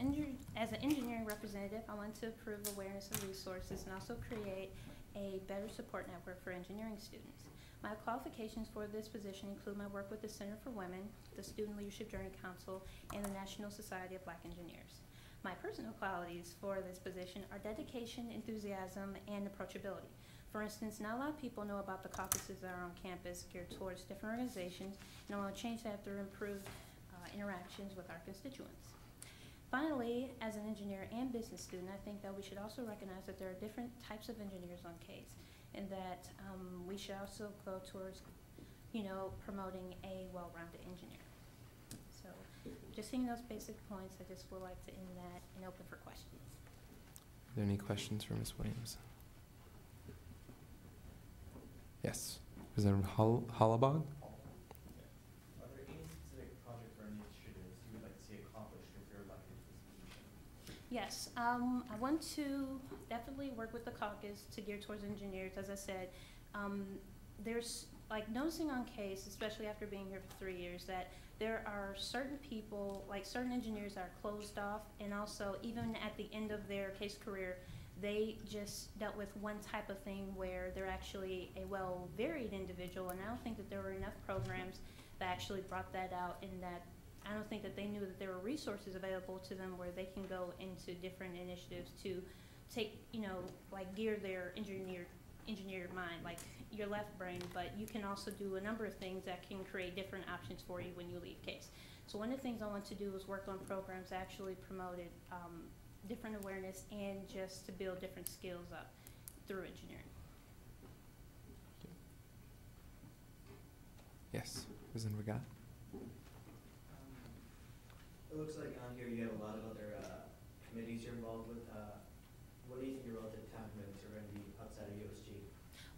engineering representative, I want to improve awareness of resources and also create a better support network for engineering students. My qualifications for this position include my work with the Center for Women, the Student Leadership Journey Council, and the National Society of Black Engineers. My personal qualities for this position are dedication, enthusiasm, and approachability. For instance, not a lot of people know about the caucuses that are on campus geared towards different organizations, and I want to change that through improved interactions with our constituents. Finally, as an engineer and business student, I think that we should also recognize that there are different types of engineers on CASE, and that we should also go towards, promoting a well-rounded engineer. So, just seeing those basic points, I just would like to end that and open for questions. Are there any questions for Ms. Williams? Yes. Representative Hollabog? Are there any specific projects or initiatives you would like to see accomplished if you're elected to this position? Yes, I want to definitely work with the caucus to gear towards engineers. As I said, there's noticing on CASE, especially after being here for 3 years, that there are certain people, certain engineers that are closed off, and also even at the end of their CASE career, They just dealt with one type of thing where they're actually a well-varied individual, and I don't think that there were enough programs that actually brought that out, and that I don't think that they knew that there were resources available to them where they can go into different initiatives to take, you know, like gear their engineered mind, like your left brain, but you can also do a number of things that can create different options for you when you leave case. So one of the things I want to do is work on programs that actually promoted different awareness and just to build different skills up through engineering. Yes, Representative Regatta. It looks like on here you have a lot of other committees you're involved with. What do you think your relative time commitments are going to be outside of USG?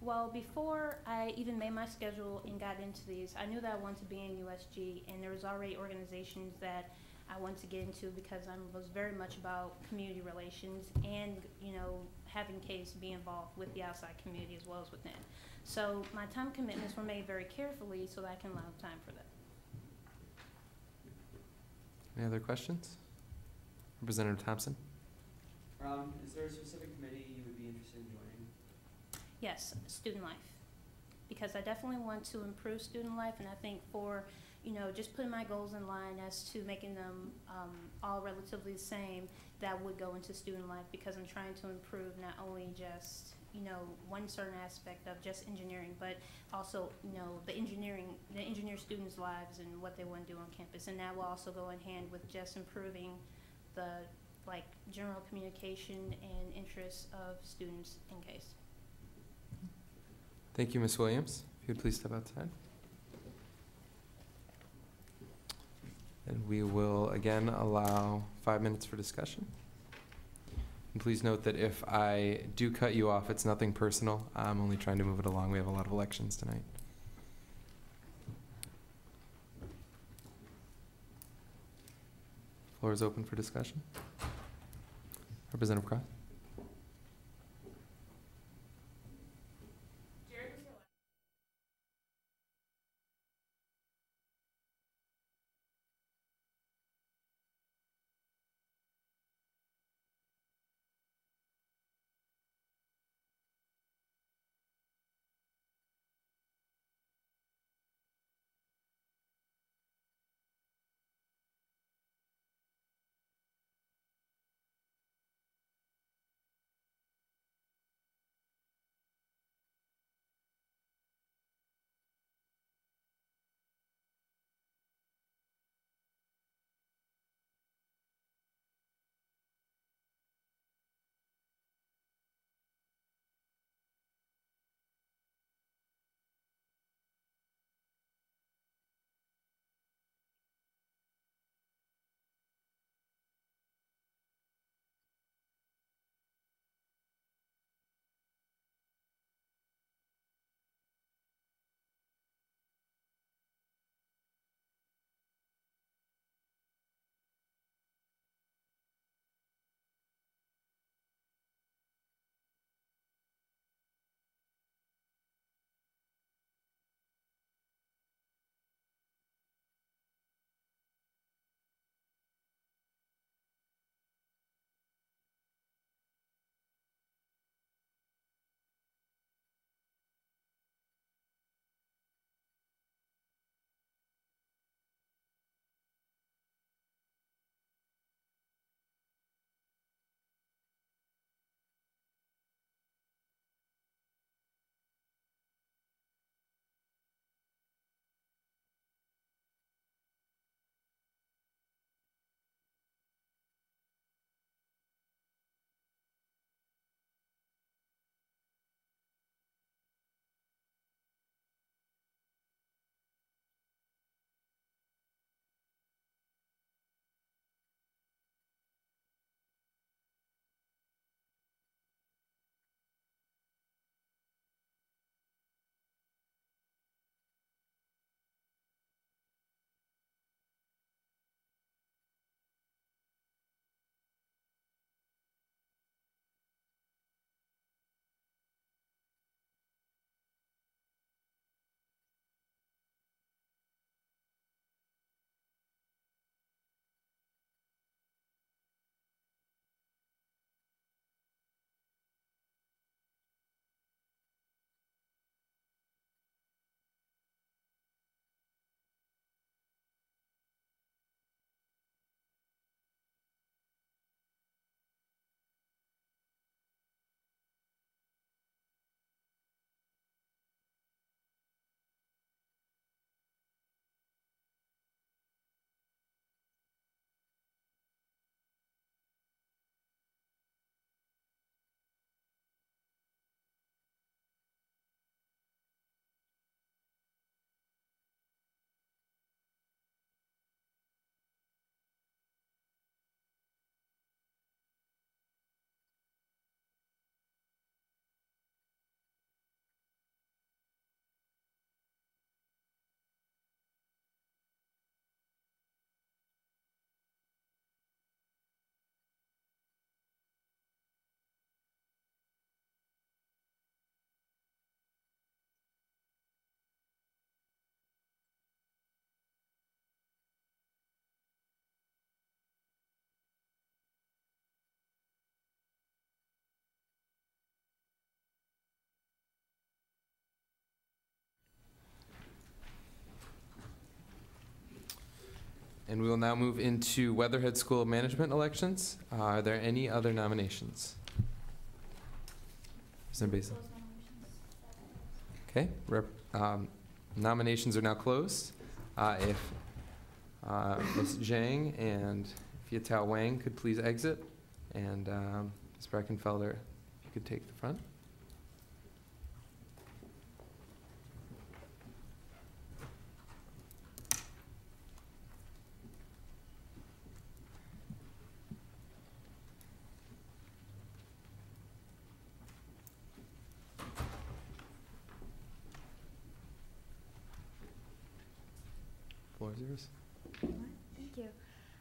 Well, before I even made my schedule and got into these, I knew that I wanted to be in USG, and there was already organizations that I wanted to get into because I was very much about community relations and, you know, having case be involved with the outside community as well as within. So my time commitments were made very carefully so that I can allow time for that. Any other questions? Representative Thompson. Is there a specific committee you would be interested in joining? Yes, student life. Because I definitely want to improve student life, and I think for, you know, just putting my goals in line as to making them all relatively the same, that would go into student life, because I'm trying to improve not only just, you know, one certain aspect of just engineering, but also, you know, the engineer students' lives and what they want to do on campus. And that will also go in hand with just improving the, like, general communication and interests of students in case. Thank you, Ms. Williams. If you would please step outside. And we will again allow 5 minutes for discussion. And please note that if I do cut you off, it's nothing personal. I'm only trying to move it along. We have a lot of elections tonight. Floor is open for discussion. Representative Cross. And we will now move into Weatherhead School of Management elections. Are there any other nominations? Is there anybody? Okay, nominations are now closed. If Ms. Zhang and Fiatao Wang could please exit, and Ms. Breckenfelder, if you could take the front. Floor is yours. Thank you.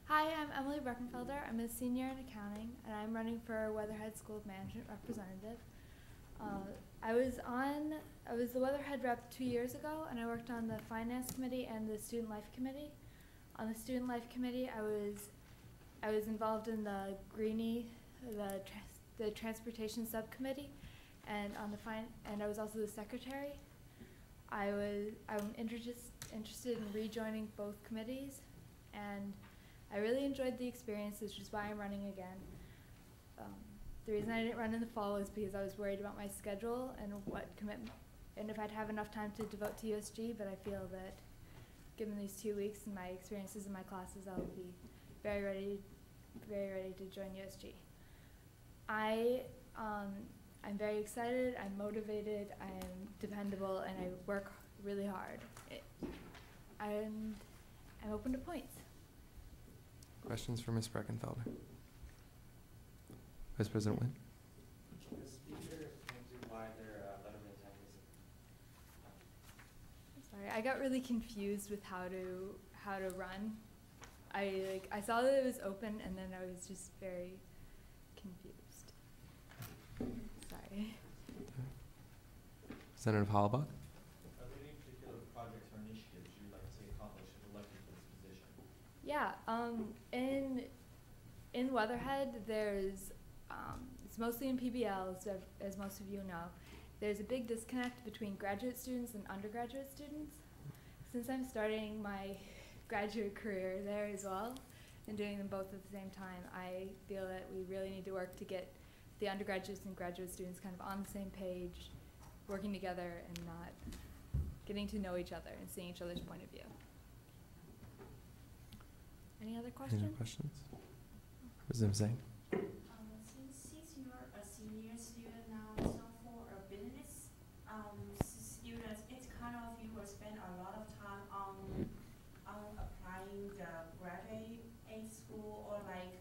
Hi, I'm Emily Breckenfelder. I'm a senior in accounting, and I'm running for Weatherhead School of Management representative. I was the Weatherhead rep 2 years ago, and I worked on the finance committee and the student life committee. On the student life committee, I was involved in the the transportation subcommittee, and I was also the secretary. I'm interested in rejoining both committees, and I really enjoyed the experience, which is why I'm running again. The reason I didn't run in the fall was because I was worried about my schedule and and if I'd have enough time to devote to USG, but I feel that given these 2 weeks and my experiences in my classes, I'll be very ready to join USG. I'm very excited, I'm motivated, I'm dependable, and I work really hard. I'm open to points. Questions for Ms. Breckenfelder? Vice President Wynn? The speaker can't do why their letterman time I'm sorry, I got really confused with how to run. I saw that it was open, and then I was just very confused. Sorry. Senator Hollabaugh? Are there any particular projects or initiatives you'd like to see accomplished if elected for this position? Yeah, in Weatherhead, there's, it's mostly in PBL, as most of you know. There's a big disconnect between graduate students and undergraduate students. Since I'm starting my graduate career there as well, and doing them both at the same time, I feel that we really need to work to get the undergraduates and graduate students kind of on the same page, working together and not getting to know each other and seeing each other's point of view. Any other questions? Any other questions? President Zhang? Since you're a senior student now, so for a business students, it's kind of you will spend a lot of time on applying the graduate school or like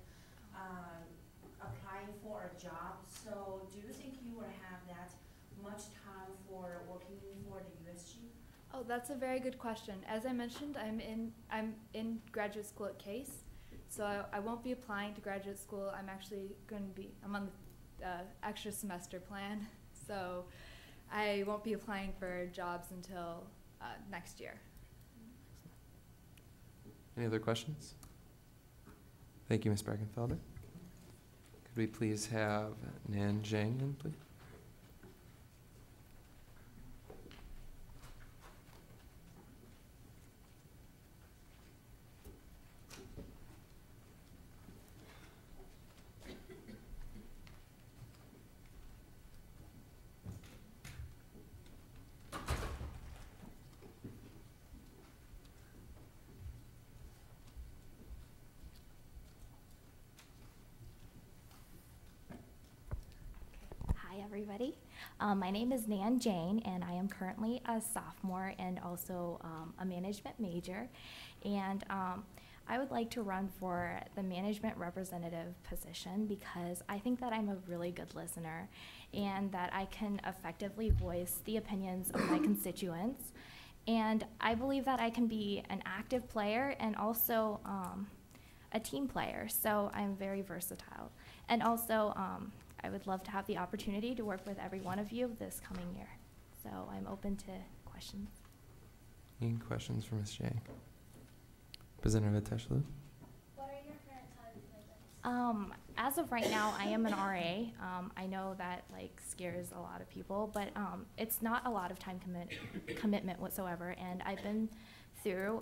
applying for a job. So do you think you will have that much time for working for the USG? Oh, that's a very good question. As I mentioned, I'm in graduate school at Case, so I won't be applying to graduate school. I'm actually I'm on the extra semester plan, so I won't be applying for jobs until next year. Any other questions? Thank you, Ms. Breckenfelder. Could we please have Nan Zhang in, please? Hi, everybody. My name is Nan Jane, and I am currently a sophomore and also a management major. And I would like to run for the management representative position because I think that I'm a really good listener and that I can effectively voice the opinions of my constituents. And I believe that I can be an active player and also a team player, so I'm very versatile. And also, I would love to have the opportunity to work with every one of you this coming year. So I'm open to questions. Any questions for Ms. Zhang? Representative Ateshlu? What are your current time commitments? As of right now, I am an RA. I know that scares a lot of people, but it's not a lot of time commitment whatsoever. And I've been through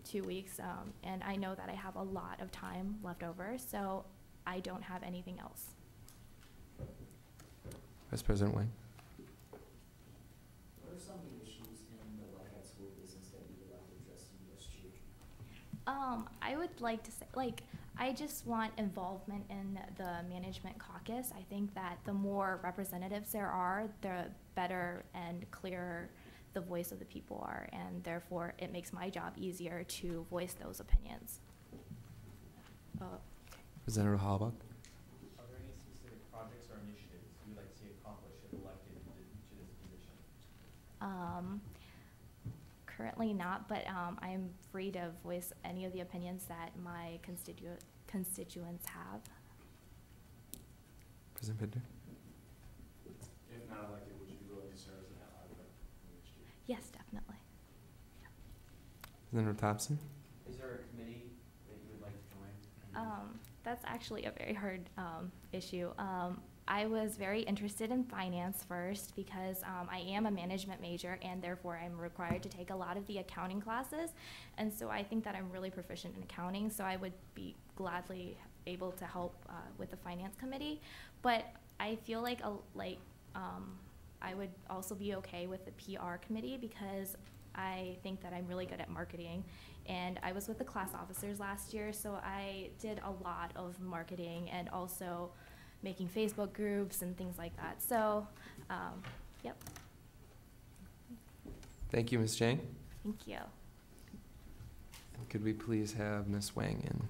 2 weeks, and I know that I have a lot of time left over, so I don't have anything else. Vice President Wang. What are some of the issues in the Weatherhead School business that you would like to address in USG? I would like to say, like, I just want involvement in the management caucus. I think that the more representatives there are, the better and clearer the voice of the people are, and therefore it makes my job easier to voice those opinions. Representative Halbach. Are there any specific projects or initiatives you would like to see accomplished if elected to this position? Currently not, but I'm free to voice any of the opinions that my constituents have. President Pinder. If not elected, would you be willing to serve as an at-large rep in USG? Yes, definitely. Representative Thompson. Is there a committee that you would like to join? That's actually a very hard issue. I was very interested in finance first because I am a management major, and therefore I'm required to take a lot of the accounting classes, and so I think that I'm really proficient in accounting, so I would be gladly able to help with the finance committee. But I feel like I would also be okay with the PR committee because I think that I'm really good at marketing, and I was with the class officers last year, so I did a lot of marketing and also making Facebook groups and things like that. So, yep. Thank you, Ms. Jang. Thank you. Could we please have Ms. Wang in?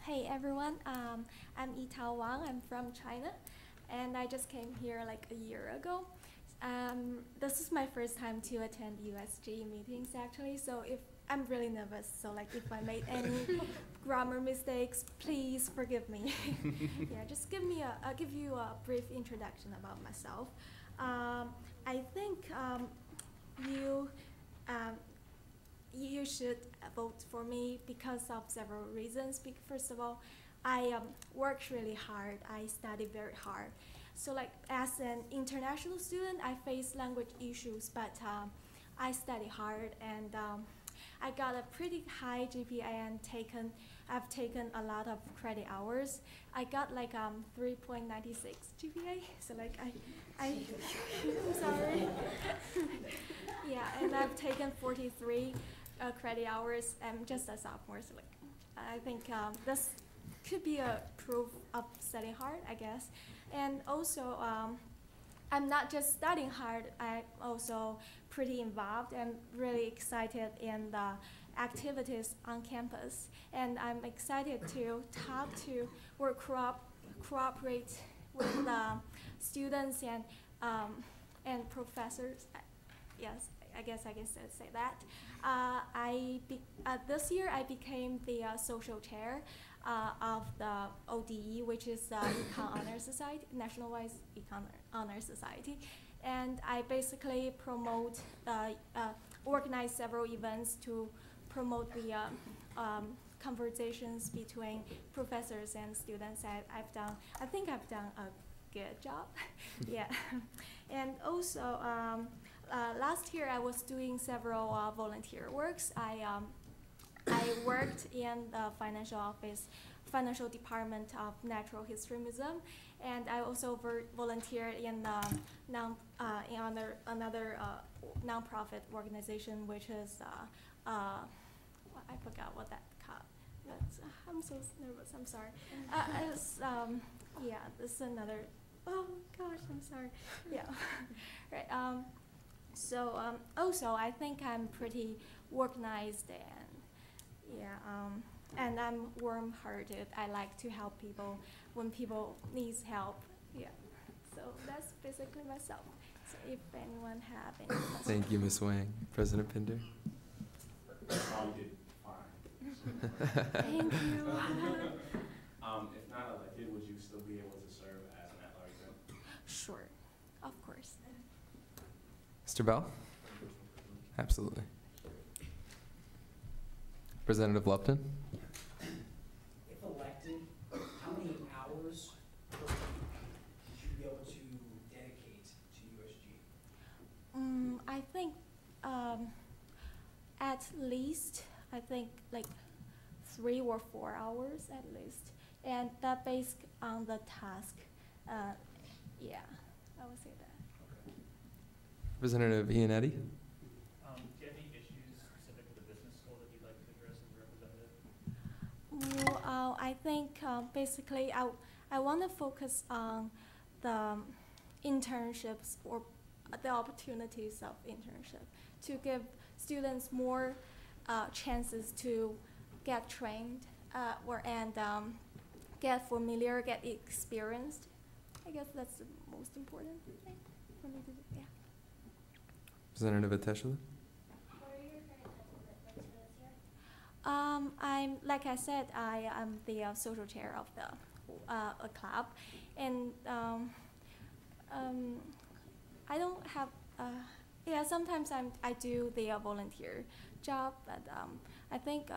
Hey everyone, I'm Yitao Wang. I'm from China, and I just came here like a year ago. This is my first time to attend USG meetings actually, so if I'm really nervous, so like if I made any grammar mistakes, please forgive me. Yeah, just I'll give you a brief introduction about myself. I think you should vote for me because of several reasons. First of all, I worked really hard. I studied very hard. So like as an international student, I face language issues, but I study hard, and I got a pretty high GPA and I've taken a lot of credit hours. I got like 3.96 GPA, so like I'm sorry. Yeah, and I've taken 43 credit hours. I'm just a sophomore, so like I think this could be a proof of studying hard, I guess. And also, I'm not just studying hard, I'm also pretty involved and really excited in the activities on campus. And I'm excited to talk to or cooperate with the students and professors. Yes, I guess I can say that. This year I became the social chair of the ODE, which is the Econ Honor Society, Nationalized Econ Honor Society. And I basically promote, organize several events to promote the conversations between professors and students. I think I've done a good job. Yeah. And also, last year I was doing several volunteer works. I worked in the financial department of Natural History Museum, and I also volunteered in another nonprofit organization, which is I forgot what that called. I'm so nervous. I'm sorry. Yeah, this is another. Oh gosh, I'm sorry. Yeah, right. So also I think I'm pretty organized and I'm warm-hearted. I like to help people when people needs help. Yeah. So that's basically myself. So if anyone have any questions. Thank you, Ms. Wang. President Pinder. You did fine. Thank you. If not elected, would you still be able to serve as an at-large rep? Mr. Bell? Absolutely. Representative Lupton? If elected, how many hours per week would you be able to dedicate to USG? I think at least, I think like 3 or 4 hours at least. And that based on the task. Yeah, I would say that. Representative Iannetti? Do you have any issues specific to the business school that you'd like to address as a representative? Well, I think basically I want to focus on the internships or the opportunities of internship to give students more chances to get trained and get familiar, get experienced. I guess that's the most important thing for me to do. Yeah. Representative Ateshla? What are your current commitments for this year? I'm like I said, I am the social chair of the a club, and I don't have. Yeah, sometimes I do the volunteer job, but I think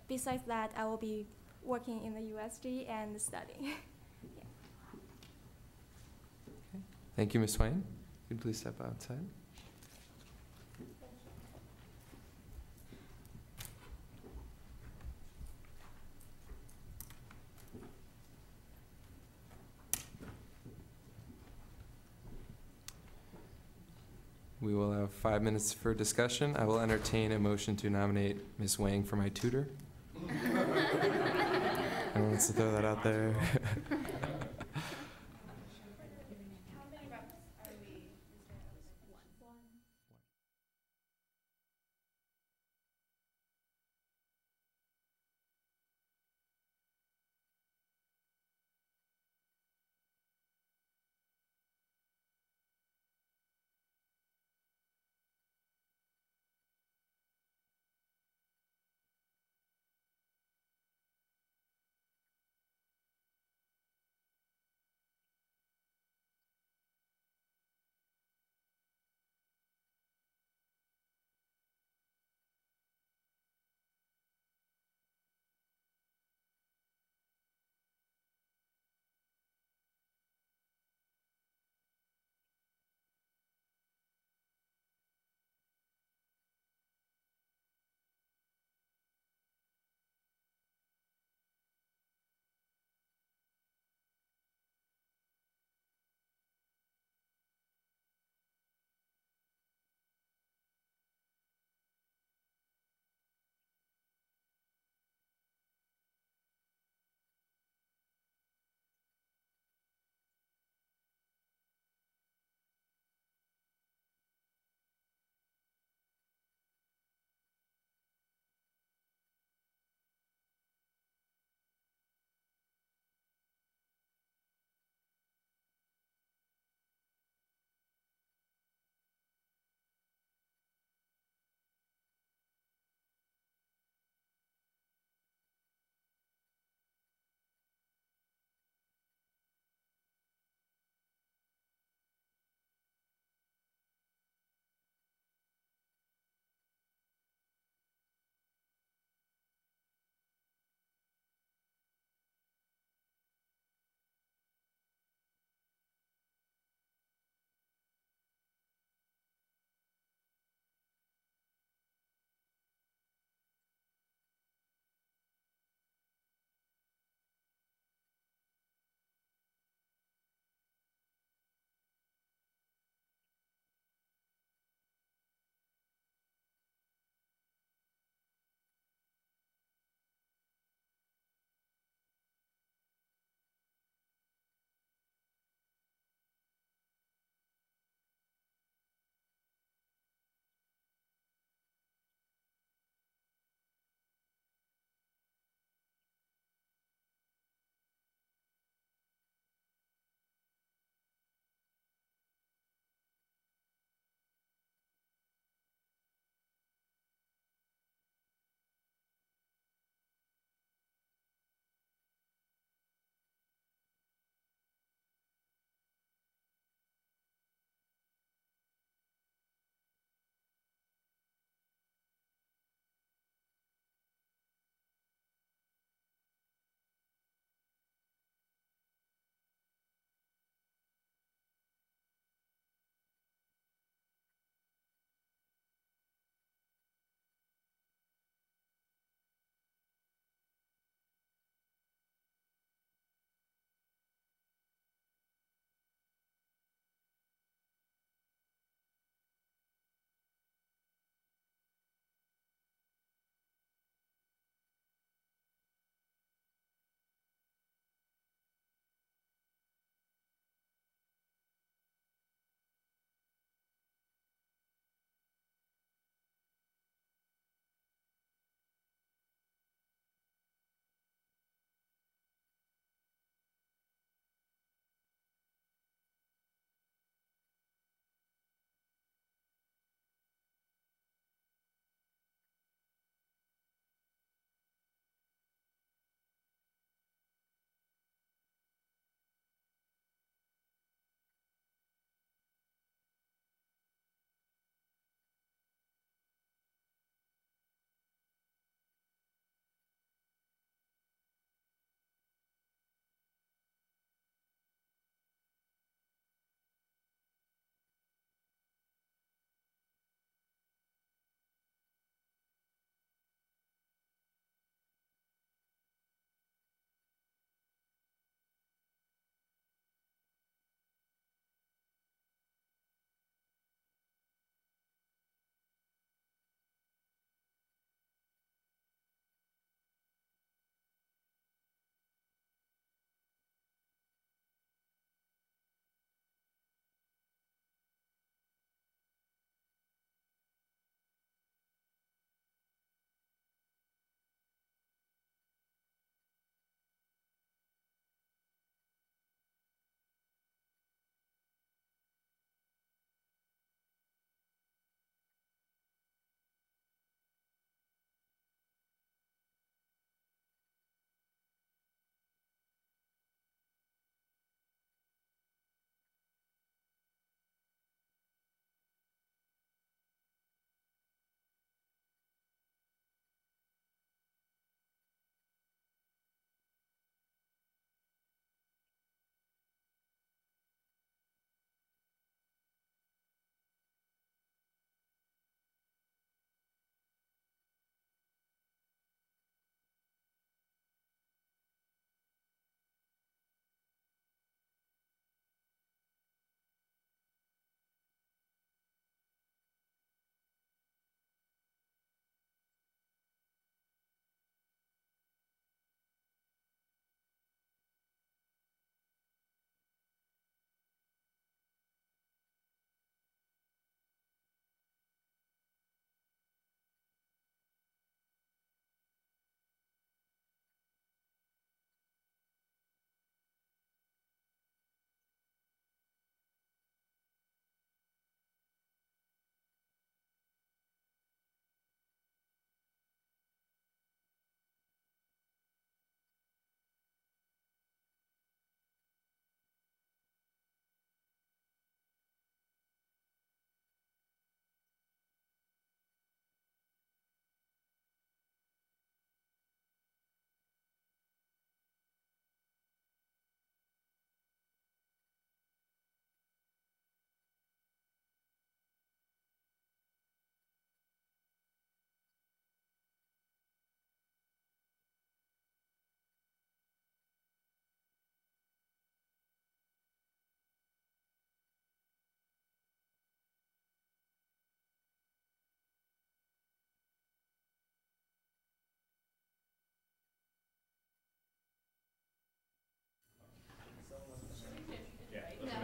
besides that, I will be working in the USG and studying. Yeah. Thank you, Ms. Swain. Could you please step outside? We will have 5 minutes for discussion. I will entertain a motion to nominate Ms. Wang for my tutor. Anyone wants to throw that out there?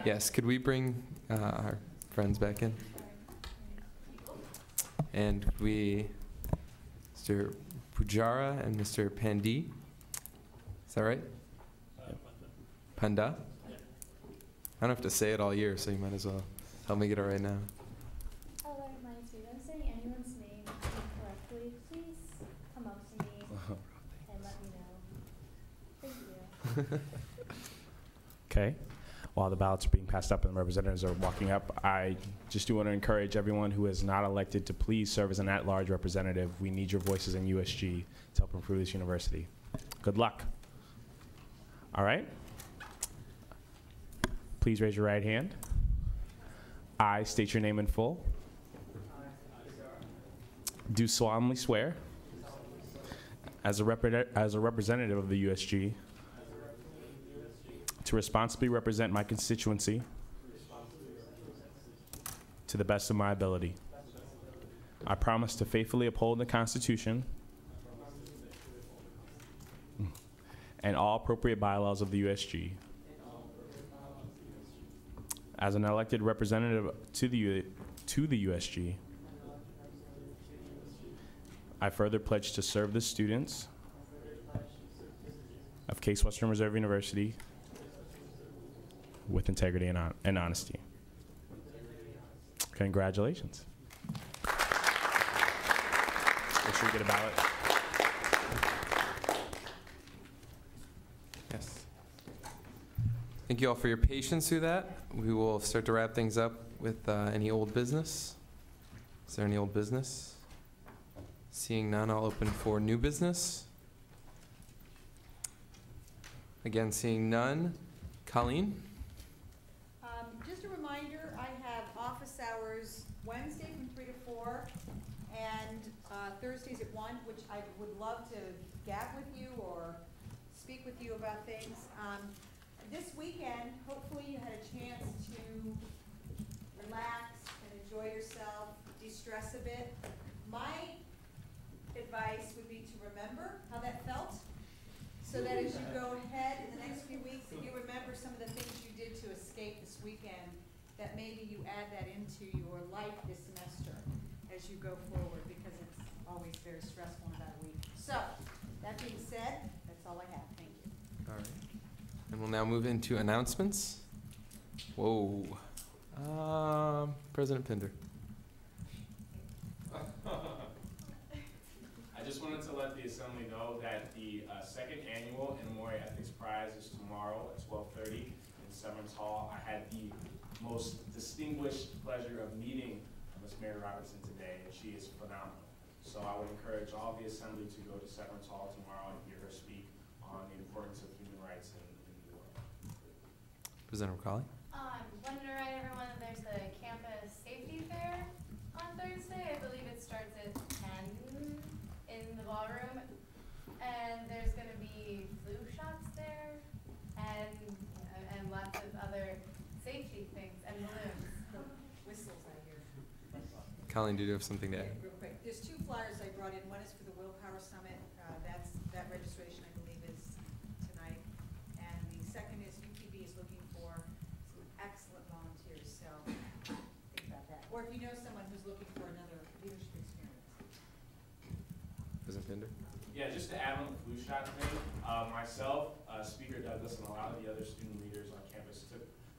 Yes, could we bring our friends back in? And Mr. Pujara and Mr. Pandi. Is that right? Panda? I don't have to say it all year, so you might as well help me get it right now. Hello, my name is If I'm saying anyone's name incorrectly, please come up to me and let me know. Thank you. Okay. While the ballots are being passed up and the representatives are walking up, I just do want to encourage everyone who is not elected to please serve as an at-large representative. We need your voices in USG to help improve this university. Good luck. All right. Please raise your right hand. I state your name in full. Do solemnly swear as a representative of the USG to responsibly represent my constituency to the best of my ability. I promise to faithfully uphold the Constitution and all appropriate bylaws of the USG. As an elected representative to the USG, I further pledge to serve the students of Case Western Reserve University with integrity and honesty. Congratulations. Make sure you get a ballot. Yes. Thank you all for your patience through that. We will start to wrap things up with any old business. Is there any old business? Seeing none, I'll open for new business. Again, seeing none. Colleen? Just a reminder, I have office hours Wednesday from 3 to 4 and Thursdays at 1, which I would love to gab with you or speak with you about things. This weekend, hopefully you had a chance to relax and enjoy yourself, de-stress a bit. My advice would be to remember how that felt, so that as you go ahead in the next few weeks, that you remember some of the things you did to escape this weekend, that maybe you add that into your life this semester as you go forward, because it's always very stressful in about a week. So, that being said, that's all I have. Thank you. All right. And we'll now move into announcements. Whoa. President Pinder. I just wanted to let the Assembly know that the second annual Inamori Ethics Prize is tomorrow at 12:30 in Severance Hall. I had the most distinguished pleasure of meeting Ms. Mary Robertson today, and she is phenomenal. So I would encourage all the Assembly to go to Severance Hall tomorrow and hear her speak on the importance of human rights in the world. Representative Colley. Wanted to remind everyone that there's the campus safety fair on Thursday. I believe it starts at 10 in the ballroom. And there's going to be flu shots there and lots of other safety things and balloons. Whistles, I hear. Colleen, do you have something to add? Real quick, there's 2 flyers I brought in. One is for the Willpower Summit. That registration, I believe, is tonight. And the second is UPB is looking for some excellent volunteers. So think about that. Or if you know someone who's looking for another leadership experience. President Pinder. Yeah, just to add on the flu shot thing, myself, Speaker Douglas, and a lot of the other student leaders on campus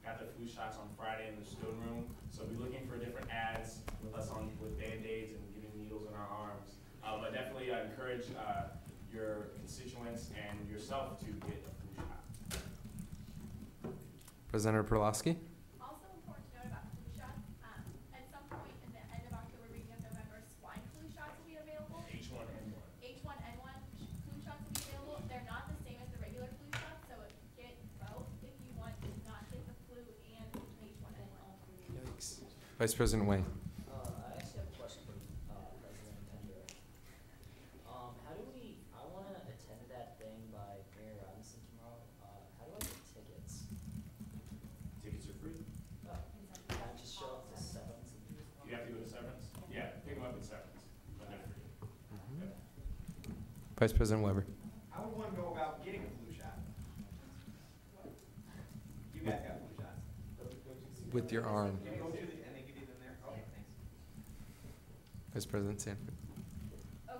got their flu shots on Friday in the Stone Room. So we'll be looking for different ads with us with Band-Aids and giving needles in our arms. But definitely encourage your constituents and yourself to get a flu shot. Representative Perlowski. Also important to note about the flu shot, at some point in the end of October, beginning of November, swine flu shots will be available. H1N1. H1N1 flu shots will be available. They're not the same as the regular flu shots, so get both if you want to not get the flu and H1N1. Yikes. Vice President Wayne. I actually have a question for President Pender. How do we, I want to attend that thing by Mary Robinson tomorrow. How do I get tickets? Tickets are free. Can I just show up to Severance? You have to go to Severance? Yeah, pick them up at Severance, but they're free. Okay. Vice President Weber. How would one go about getting a flu shot? You guys got flu shots. with your arm. You go to the, and they give you them there? Okay, thanks. Vice President Sanford.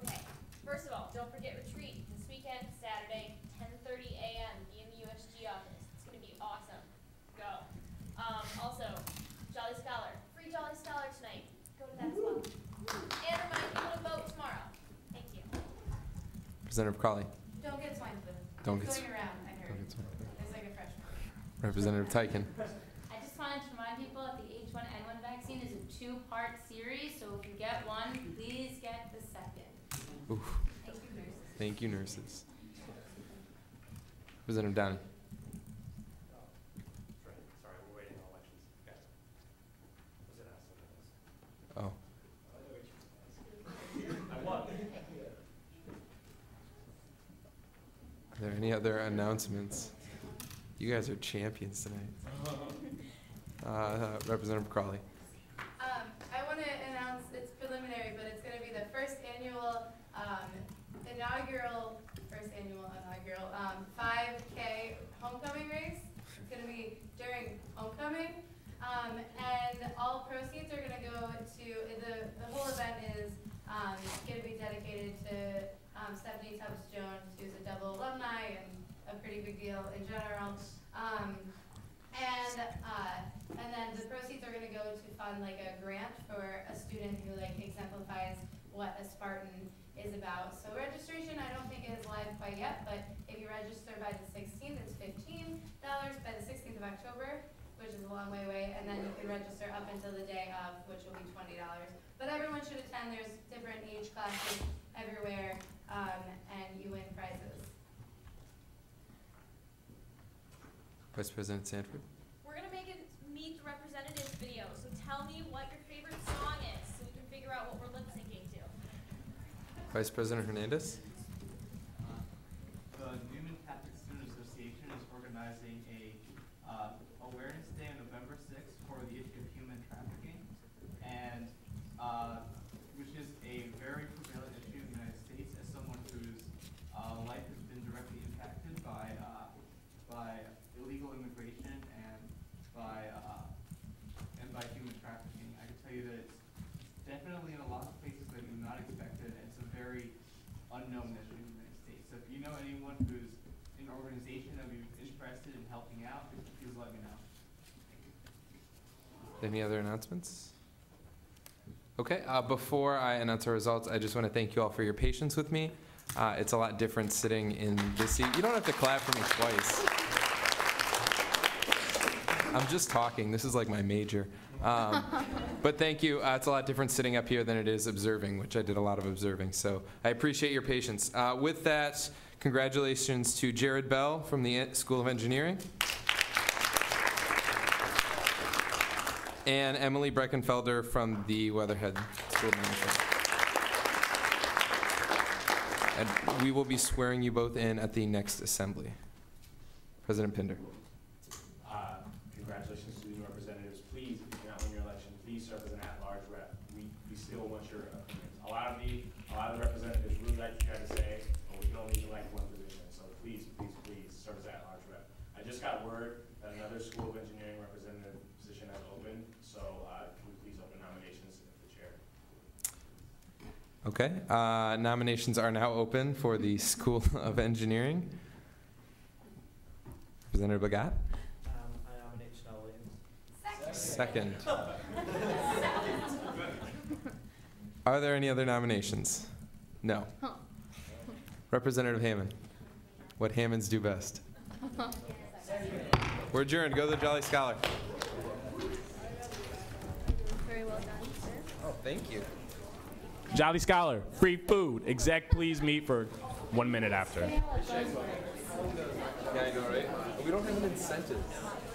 Okay, first of all, don't forget retreat this weekend, Saturday, 10:30 a.m. Be in the USG office. It's gonna be awesome. Go. Also, Jolly Scholar, free Jolly Scholar tonight. Go to that as well. And remind people to vote tomorrow. Thank you. Representative Crawley. Don't get swine flu. Don't It's get going around, I heard. don't get swine flu. There's like a freshman. Representative Tyken. I just wanted to remind people that the H1N1 vaccine is a 2-part series, so if you get one, please get the second. Oof. Thank you, nurses. Thank you, nurses. Representative Downey. Sorry, we're waiting on elections. Okay. Was it asked something else? Oh. I won. Are there any other announcements? You guys are champions tonight. Representative Crawley. I want to announce, it's preliminary, but it's going to be the inaugural 5K homecoming race. It's going to be during homecoming. And all proceeds are going to go to, the whole event is going to be dedicated to Stephanie Tubbs-Jones, who's a double alumni and a pretty big deal in general. And then the proceeds are going to go to fund like a grant for a student who like exemplifies what a Spartan is about. So registration I don't think is live quite yet, but if you register by the 16th, it's $15 by the 16th of October, which is a long way away, and then you can register up until the day of, which will be $20. But everyone should attend. There's different age classes everywhere, and you win prizes. Vice President Sanford. We're gonna make a Meet the Representatives video, so tell me what your favorite song is, so we can figure out what we're lip syncing to. Vice President Hernandez. The Newman Catholic Student Association is organizing a awareness day on November 6th for the issue of human trafficking, and which is a very prevalent issue in the United States. As someone whose life has been directly impacted by illegal immigration and by human trafficking, I can tell you that it's definitely in a lot of places that you would not expect it, and it's a very unknown issue in the United States. So if you know anyone who's in an organization that would be interested in helping out, please let me know. Any other announcements? Okay, before I announce our results, I just want to thank you all for your patience with me. It's a lot different sitting in this seat. You don't have to clap for me twice. I'm just talking. This is like my major. But thank you. It's a lot different sitting up here than it is observing, which I did a lot of observing. So I appreciate your patience. With that, congratulations to Jared Bell from the School of Engineering. And Emily Breckenfelder from the Weatherhead School of Management. And we will be swearing you both in at the next assembly. President Pinder. Congratulations to the new representatives. Please, if you're not winning your election, please serve as an at-large rep. We still want your opinions. A lot of the representatives really like to try to say, oh, we can only elect one position. So please serve as an at-large rep. I just got word that another School of Engineering representative position has opened. So can we please open nominations if the chair? Okay, nominations are now open for the School of Engineering. Representative Bagat. I nominate Chanel Williams. Second. Are there any other nominations? No. Representative Hammond. What Hammonds do best. We're adjourned. Go to the Jolly Scholar. Very well done, sir. Oh, thank you. Jolly Scholar, free food. Exec, please meet for 1 minute after. Yeah, I know, right? But we don't have an incentive.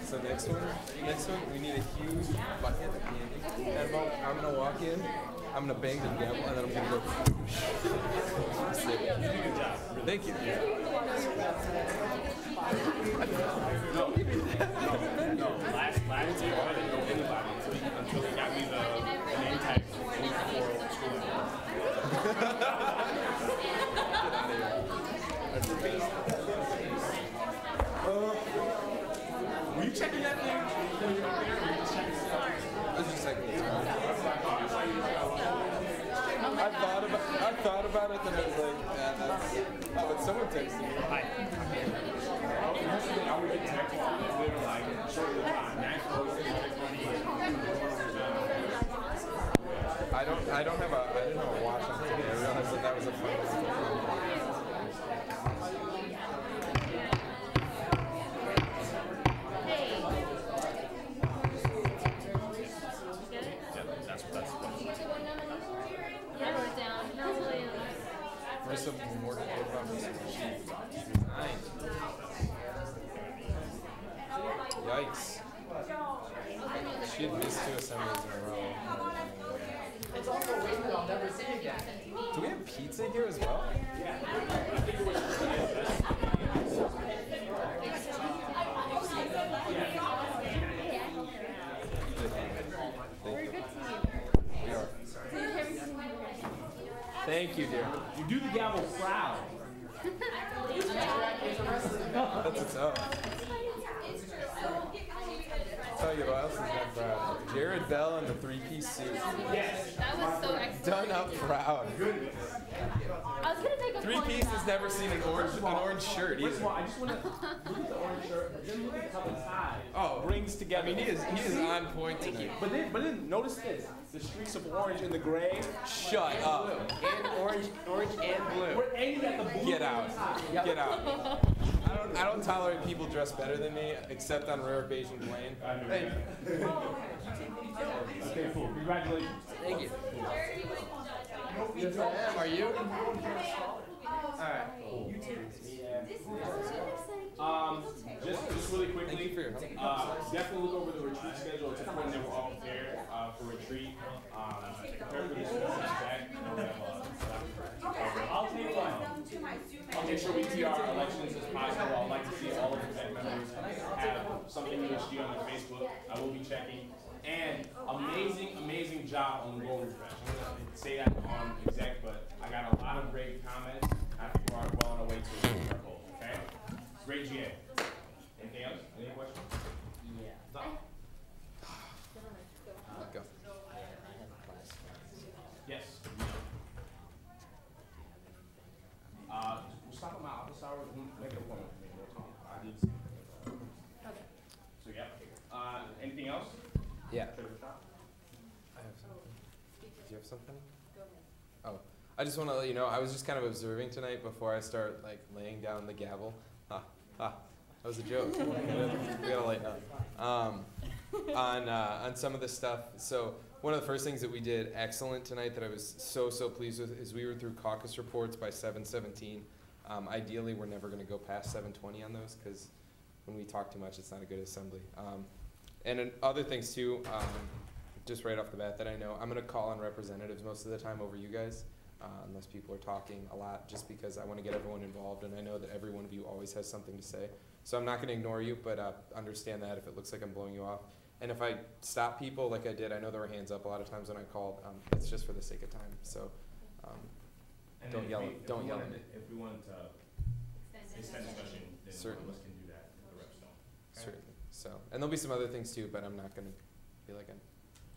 So next one, we need a huge bucket of candy. And I'm gonna walk in, I'm gonna bang the gavel, and then I'm gonna go. Good job. Thank you. Don't give me that. No, last year I didn't know anybody until they got me the name tag a week before school. Were you checking that thing? I thought about it, then I was like, yeah, that's. Oh, but someone texted me. Hi. I would get text later, like, shortly time. I didn't have a watch on today. I realized that was a fun one. Marissa, what about Marissa? Yikes. She had missed 2 assemblies in a row. It's also a weight that I'll never see again. Do we have pizza here as well? We are. Thank you, dear. You do the gavel proud. That's its own. I'll tell you what else is done proud. Jared Bell in the 3-piece suit. Yes. That was so excellent. Done up proud. I was gonna make a point 3-piece has never seen an orange shirt either. First of all, I just want to look at the orange shirt, but then look at how the ties. Oh, brings together. I mean, he is on point tonight. But then notice this: the streaks of orange in the gray. Shut up. And orange and blue. We're aiming at the blue. Get out. Get out. I don't tolerate people dressed better than me, except on rare occasion playing. Hey. Okay, cool. Congratulations. Thank you. Yes, I am. Are you? Alright. Just really quickly. Thank you for your help. Definitely look over the retreat schedule. It's important that we're all prepared for retreat. Prepare for the students back. I'll make sure we PR our elections as possible. I'd like to see all of the tech members have something USG on their Facebook. I will be checking. And amazing job on the goal refresh. I'm going to say that on exec, but I got a lot of great comments. I think we're well on our way to our goal. Okay? Great GA. Anything else? Any questions? Yeah. Go. I have a class. Yes. We'll stop at my office hours. We'll make an appointment with me. We'll talk. I need to see. Okay. So yeah. Anything else? Yeah. I have something. Do you have something? Go ahead. Oh, I just want to let you know, I was just kind of observing tonight before I start like laying down the gavel. That was a joke. We gotta lighten up. On some of the stuff. So one of the first things that we did excellent tonight that I was so pleased with is we were through caucus reports by 7:17. Ideally, we're never going to go past 7:20 on those because when we talk too much, it's not a good assembly. And in other things too, just right off the bat that I know, I'm going to call on representatives most of the time over you guys, unless people are talking a lot, just because I want to get everyone involved, and I know that every one of you always has something to say. So I'm not going to ignore you, but understand that if it looks like I'm blowing you off. And if I stop people like I did, I know there were hands up a lot of times when I called, it's just for the sake of time. So And don't then yell if don't we yell wanted at me. If we wanted to extend discussion, then Certainly. one of us can do that, the reps don't. Okay? Certainly. So, and there'll be some other things too, but I'm not going to be like a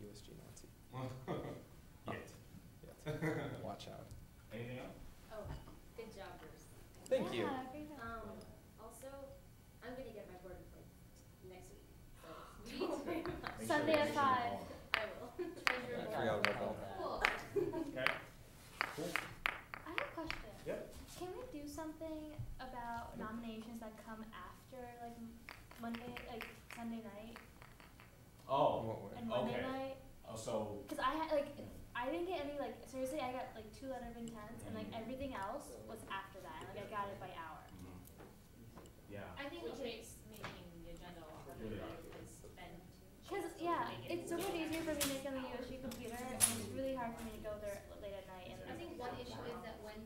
USG Nazi. Yet. Watch out. Anything else? Oh, good job, Bruce. Thank you. Also, I'm gonna get my board like next week. So Sunday at 5. I will. I forgot about that. Cool. Okay. Cool. I have a question. Yep. Can we do something about nominations that come after like Monday, like Sunday night Oh, and Monday okay. night? Oh, so, Because I had like I didn't get any like seriously I got like 2 letters of intent and like everything else was after that. Like I got it by hour. yeah. I think it makes making the agenda a lot Really better hard. because then. Because yeah, it's so much easier for me to make on the USG computer and it's really hard for me to go there late at night. And I think one issue is that when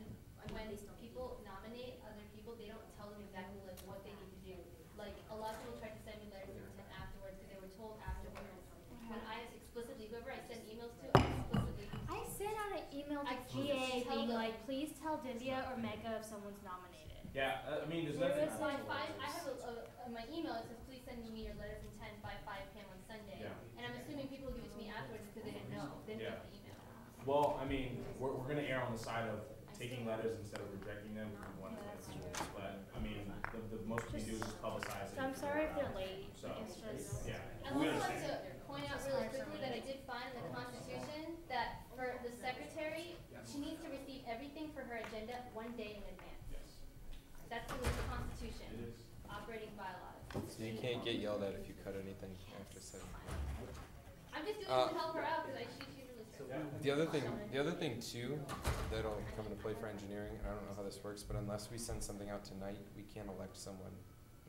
people nominate other people, they don't tell them exactly like what they need to do. Like a lot of people try to send me letters of intent afterwards because they were told afterwards. When I explicitly, whoever I send emails to, I explicitly. I sent out an email to I GA tell being them. like, please tell Divya or Mega if someone's nominated. Yeah, I mean, there's There nothing. was So I like- have my email, it says, please send me your letters of intent by 5 p.m. on Sunday. Yeah. And I'm assuming people give it to me afterwards because they didn't Well, I mean, we're gonna err on the side of taking letters instead of rejecting them. We want to play the rules, but I mean, the most we can do is just publicize it. So I'm sorry if they're late. So, It's just. yeah, I'd we also like understand. to point out really quickly that I did find in the Constitution that for the secretary, she needs to receive everything for her agenda one day in advance. Yes. That's in the Constitution, It is. operating bylaws. So you can't get yelled at if you cut anything after 7. I'm just doing this to help her out because she's really strict. The other thing too, that'll come into play for engineering, and I don't know how this works, but unless we send something out tonight, we can't elect someone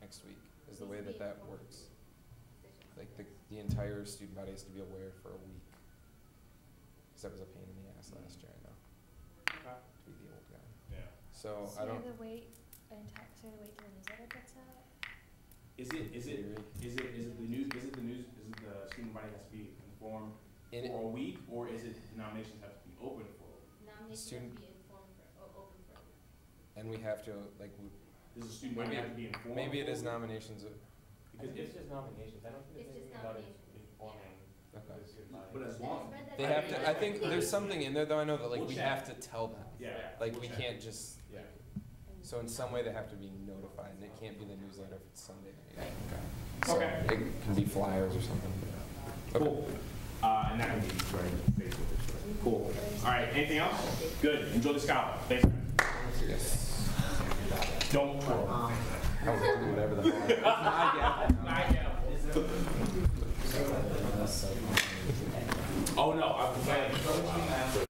next week, is the way that works. Like the entire student body has to be aware for a week. Cause that was a pain in the ass last year, I know. Okay. To be the old guy. Yeah. So So I don't. the wait till the newsletter gets out? Is it the student body has to be informed for a week, or is it the nominations have to be open for a week? Nominations Student- have to be informed open for a week. And we have to, like, Does the student body have to be informed? maybe it for a is week? nominations. Because it's just nominations, I don't think It's there's just anything about nominations. informing Okay. the student body. But as long, They have to, I think there's something in there though, I know that like We'll we check. have to tell them. yeah. Like we'll we check. can't just, Yeah. so in some way they have to be notified, and it can't be the newsletter if it's Sunday night. Okay. So it can be flyers or something. Cool. And that can be right Facebook. Cool. All right. Anything else? Good. Enjoy the scout. Thanks. Yes. Don't twirl. I was gonna do whatever the hell. Oh no, I was planning.